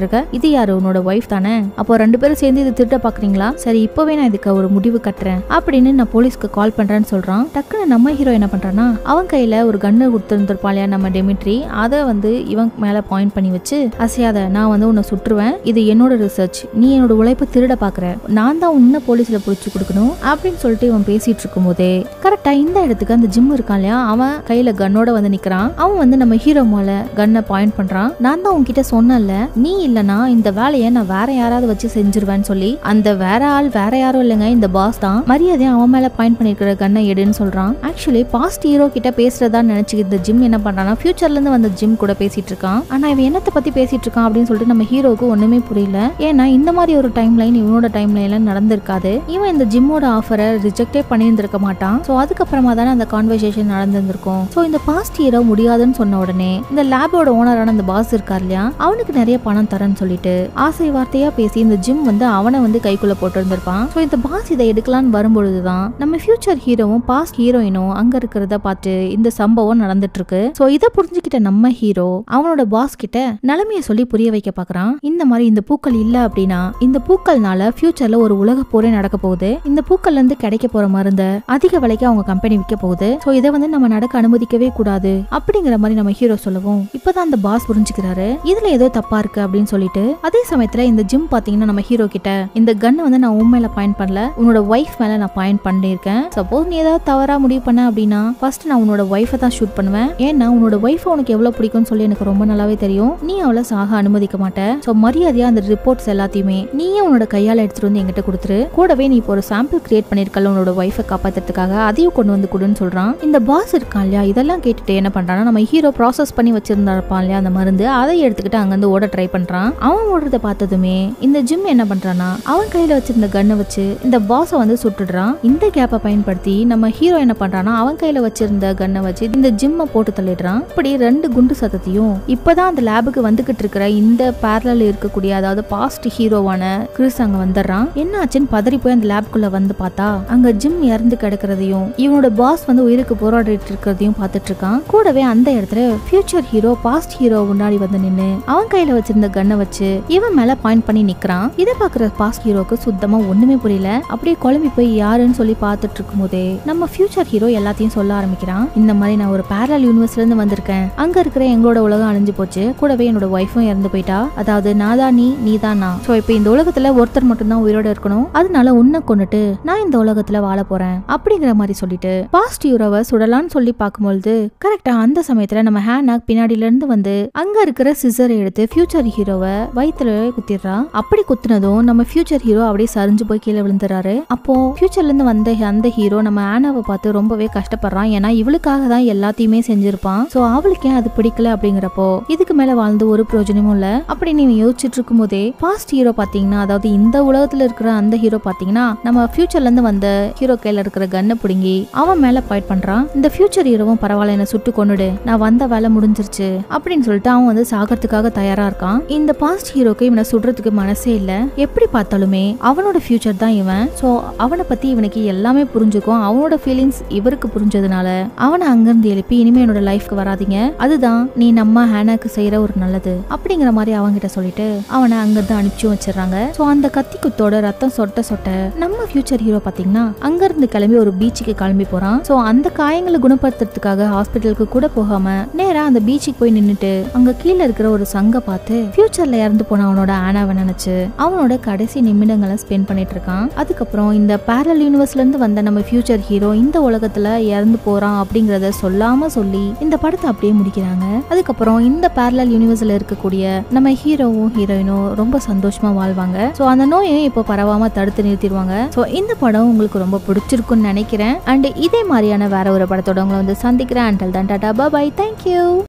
இருக்க? இது யாரு? உன்னோட ஒய்ஃப் தானே? அப்போ 2 பேரும் சேர்ந்து இது திருட்ட பாக்குறீங்களா? சரி, இப்பவே நான் இதுக்கு ஒரு முடிவு கட்டுறேன் அப்படின்னு நான் போலீஸ்க்கு கால் பண்றேன்னு சொல்றான். டக்குன்னு நம்ம ஹீரோ என்ன பண்றான்னா, அவன் கையில ஒரு கன்னு கொடுத்துருந்துருப்பாளையா நம்ம டெமிட்ரி, அதை வந்து இவன் மேல பாயிண்ட் பண்ணி வச்சு, அசையாத, நான் வந்து உன்னை சுற்றுவேன், இது என்னோட ரிசர்ச், நீ என்னோட உழைப்பை திருட பாக்குற, நான் தான் உன்ன போலீஸ்ல புடிச்சு கொடுக்கணும் அப்படின்னு சொல்லிட்டு இவன் பேசிட்டு இருக்கும் போதே கரெக்டா இந்த இடத்துக்கு அந்த ஜிம் இருக்கான் இல்லையா, அவன் கையில கன்னோட வந்து நிக்கிறான். அவன் வந்து நம்ம ஹீரோ மேல கன்னை பாயிண்ட் பண்றான். நான் தான் உன்கிட்ட சொன்னல, நீ இல்லனா இந்த வேலையை நான் வேற யாராவது வச்சு செஞ்சிருவேன்னு சொல்லி. அந்த வேற ஆள் வேற யாரும் இல்லைங்க, இந்த பாஸ் தான். மரியாதையா அவன் மேல பாயிண்ட் பண்ணிருக்கிற கன்னை எடுன்னு சொல்றான். ஆக்சுவலி பாஸ்ட் ஹீரோ கிட்ட பேசுறதா நினைச்சு இந்த ஜிம் என்ன பண்றான்னா, ஃபியூச்சர்ல இருந்து வந்த ஜிம் கூட பேசிட்டு இருக்கான். ஆனா இவன் என்னத்தை பத்தி பேசிட்டு இருக்கான் அப்படின்னு சொல்லிட்டு நம்ம ஹீரோக்கு ஒண்ணுமே புரியல. ஏன்னா இந்த மாதிரி ஒரு டைம் லைன் இவனோட டைம் லைன்ல நடந்திருக்காது. இவன் இந்த ஜிம்மோட ஆஃபரை ரிஜெக்டே பண்ணியிருந்திருக்க மாட்டான். சோ அதுக்கப்புறமா தானே அந்த கான்வர்சேஷன் நடந்திருக்கும். சோ இந்த பாஸ்ட் ஹீரோ முடியாதுன்னு சொன்ன உடனே இந்த லேபோட ஓனரான அந்த பாஸ் இருக்கார் இல்லையா, அவனுக்கு நிறைய பணம் தரேன்னு சொல்லிட்டு ஆசை வார்த்தையா பேசி இந்த ஜிம் வந்து அவனை வந்து கைக்குள்ள போட்டு இருந்திருப்பான். சோ இந்த பாஸ் இதை எடுக்கலான்னு வரும்பொழுதுதான் நம்ம ஃபியூச்சர் ஹீரோவும் பாஸ்ட் ஹீரோயினும் அங்க இருக்கிறத பார்த்து இந்த சம்பவம் நடந்துட்டு இருக்கு. சோ இதை புரிஞ்சுக்கிட்ட நம்ம ஹீரோ அவனோட பாஸ் கிட்ட நிலைமைய சொல்லி புரிய வைக்க பாக்குறான். இந்த மாதிரி இந்த பூக்கள் இல்ல அப்படின்னா இந்த பூக்கள்னால ஃபியூச்சர்ல ஒரு உலக போரே நடக்க போகுது. இந்த பூக்கள்ல இருந்து கிடைக்க போற மருந்த அதிக விலைக்கு அவங்க கம்பெனி விற்க போகுது. சோ இதை வந்து நம்ம நடக்க அனுமதிக்கவே கூடாது அப்படிங்கிற மாதிரி நம்ம ஹீரோ சொல்லவும் இப்பதான் அந்த பாஸ் புரிஞ்சுக்கிறாரு இதுல ஏதோ தப்பா இருக்கு அப்படின்னு சொல்லிட்டு. அதே சமயத்துல இந்த ஜிம் பாத்தீங்கன்னா நம்ம ஹீரோ கிட்ட, இந்த கன் வந்து நான் உன் மேல பாயிண்ட் பண்ணல, உன்னோட ஒய்ஃப் மேல நான் பாயிண்ட் பண்ணிருக்கேன். சப்போஸ் நீ ஏதாவது தவறா முடிவு பண்ண அப்படின்னா ஃபர்ஸ்ட் நான் உன்னோட ஒய்ஃபை தான் ஷூட் பண்ணுவேன். ஏன்னா உன்னோட ஒய்ஃப் உனக்கு எவ்வளவு பிடிக்கும்னு சொல்லி எனக்கு ரொம்ப நல்லாவே தெரியும். நீ அவளை சாக அனுமதிக்க மாட்ட. சோ மரியாதையா அந்த ரிப்போர்ட்ஸ் எல்லாத்தையுமே நீயே உன்னோட கையால எடுத்துட்டு வந்து என்கிட்ட கொடுத்துரு. கூடவே நீ இப்போ ஒரு சாம்பிள் கிரியேட் பண்ணிருக்கல உன்னோட ஒய்ஃபை காப்பாத்துறதுக்காக, அதையும் கொண்டு வந்து கொடுன்னு சொல்றான். இந்த பாஸ் இருக்கான் இல்லையா, இதெல்லாம் கேட்டுட்டு என்ன பண்றான்னா, நம்ம ஹீரோ ப்ராசஸ் பண்ணி வச்சிருந்தாருப்பான் இல்லையா அந்த மருந்து, அதை எடுத்துக்கிட்டு அங்கிருந்து ஓட ட்ரை பண்றான். அவன் ஓடுறத பார்த்ததுமே இந்த ஜிம் என்ன பண்றான்னா, அவன் கையில வச்சிருந்த கன்னை வச்சு இந்த பாஸை வந்து சுட்டுடுறான். இந்த கேப்பை பயன்படுத்தி நம்ம ஹீரோ என்ன பண்றான்னா, அவன் கையில வச்சிருந்த கன்னை வச்சு இந்த ஜிம்மை போட்டு தள்ளிடுறான். இப்படி 2 குண்டு சத்தத்தையும் இப்பதான் அந்த லேபுக்கு வந்துகிட்டு இருக்கிற இந்த பேரலல் இருக்கக்கூடிய, அதாவது பாஸ்ட் ஹீரோவான கிறிஸ் அங்க வந்துடுறான். என்ன ஆச்சுன்னு பதறி போய் அந்த லேப்குள்ள வந்து பார்த்தா அங்க ஜிம் இறந்து கிடக்கிறதையும் இவனோட பாஸ் வந்து உயிருக்கு போராடிட்டு இருக்கிறதையும் பார்த்துட்டு இருக்கான். கூடவே அந்த இடத்துல ஃபியூச்சர் ஹீரோ பாஸ்ட் ஹீரோ முன்னாடி வந்து நின்னு அவன் கையில வச்சிருந்த கன்னை வச்சு இவன் மேல பாயிண்ட் பண்ணி நிக்கிறான். இதை பாக்குற பாஸ்ட் ஹீரோக்கு சுத்தமா ஒண்ணுமே புரியல. அப்படியே குழம்பி போய் யாருன்னு சொல்லி பார்த்துட்டு இருக்கும் போதே நம்ம ஃபியூச்சர் ஹீரோ எல்லாத்தையும் சொல்ல ஆரம்பிக்கிறான். இந்த மாதிரி நான் ஒரு பேரலல் யூனிவர்ஸ்ல இருந்து வந்திருக்கேன், அங்க இருக்கிற எங்களோட உலகம் அழிஞ்சு போச்சு, கூடவே என்னோட ஒய்ஃபும் இறந்து போயிட்டா, அதாவது நாதா நீ தான் நான். சோ இப்போ இந்த உலகத்துல ஒருத்தர் மட்டும் தான் உயிரோட இருக்கணும், அதனால உன்னை கொண்டுட்டு நான் இந்த உலகத்துல வாழ போறேன் அப்படிங்கிற மாதிரி சொல்லிட்டு பாஸ்ட் ஹீரோவை சுடலான்னு சொல்லி பார்க்கும்போது கரெக்டா அந்த சமயத்துல நம்ம ஹேனாக் பின்னாடில இருந்து வந்து அங்க இருக்கிற சிசரை எடுத்து ஃபியூச்சர் ஹீரோவை வயித்துல குத்திடுறா. அப்படி குத்துனதும் நம்ம ஃபியூச்சர் ஹீரோ அப்படியே சரிஞ்சு போய் கீழே விழுந்துறாரு. அப்போ ஃபியூச்சர்ல இருந்து வந்த அந்த ஹீரோ நம்ம ஆனாவை பார்த்து ரொம்பவே கஷ்டப்படுறான். ஏன்னா இவளுக்காக தான் எல்லாத்தையுமே செஞ்சிருப்பான். சோ அவளுக்கே அது பிடிக்கல அப்படிங்கிறப்போ இதுக்கு மேல வாழ்ந்து ஒரு பிரயோஜனமும் இல்ல அப்படின்னு நீங்க யோசிச்சுட்டு இருக்கும் போதே பாஸ்ட் ஹீரோ பாத்தீங்கன்னா, அதாவது இந்த உலகத்துல இருக்கிற அந்த ஹீரோ பாத்தீங்கன்னா நம்ம ஃபியூச்சர்ல இருந்து வந்த ஹீரோ கையில இருக்கிற கன்னை பிடுங்கி அவன் மேல பாயிண்ட் பண்றான். இந்த ஃபியூச்சர் ஹீரோவும் பரவாயில்ல என்ன சுட்டு கொன்னுடு, நான் வந்த வேலை முடிஞ்சிருச்சு அப்படின்னு சொல்லிட்டு அவன் வந்து சாகிறதுக்காக தயாரா இருக்கான். இந்த பாஸ்ட் ஹீரோக்கு இவனை சுடுறதுக்கு மனசே இல்ல. எப்படி பார்த்தாலுமே அவனோட ஃபியூச்சர் தான் இவன். சோ அவனை பத்தி இவனுக்கு எல்லாமே புரிஞ்சுக்கும். அவனோட ஃபீலிங்ஸ் இவருக்கு புரிஞ்சதுனால அவனை அங்கிருந்து எழுப்பி இனிமே என்னோட லைஃப்க்கு வராதீங்க, அதுதான் நீ நம்ம ஹேனாக்கு செய்யற ஒரு நல்லது அப்படிங்கிற மாதிரி அவன்கிட்ட சொல்லிட்டு அவனை அங்கிருந்து அனுப்பிச்சு வச்சிடறாங்க. சோ அந்த கத்தி குத்தோட ரத்தம் சொட்ட சொட்ட நம்ம ஃபியூச்சர் ஹீரோ பாத்தீங்கன்னா அங்கிருந்து கிளம்பி ஒரு பீச்சுக்கு கிளம்பி போறான். சோ அந்த காயங்களை குணப்படுத்துறதுக்காக ஹாஸ்பிட்டலுக்கு கூட போகாம நேரா அந்த பீச்சுக்கு போய் நின்னுட்டு அங்க கீழே இருக்கிற ஒரு சங்க பார்த்து ஃபியூச்சர்ல இறந்து போன அவனோட ஆனாவை நினைச்சு அவனோட கடைசி நிமிடங்களை ஸ்பெண்ட் பண்ணிட்டு இருக்கான். அதுக்கப்புறம் இந்த பேரல் யூனிவர்ஸ்ல இருந்து வந்த நம்ம ஃபியூச்சர் ஹீரோ இந்த உலகத்துல இறந்து போறான் அப்படிங்கறத சொல்லாம சொல்லி இந்த படத்தை அப்படியே முடிக்கிறாங்க. அதுக்கப்புறம் இந்த பேரலல் யூனிவர்ஸ்ல இருக்கக்கூடிய நம்ம ஹீரோவும் ஹீரோயினும் ரொம்ப சந்தோஷமா வாழ்வாங்க. சோ அந்த நோயை இப்போ பரவாம தடுத்து நிறுத்திடுவாங்க. சோ இந்த படம் உங்களுக்கு ரொம்ப பிடிச்சிருக்குன்னு நினைக்கிறேன். அண்ட் இதே மாதிரியான வேற ஒரு படத்தோட உங்களை வந்து சந்திக்கிறேன். Until then, tata, bye bye, thank you.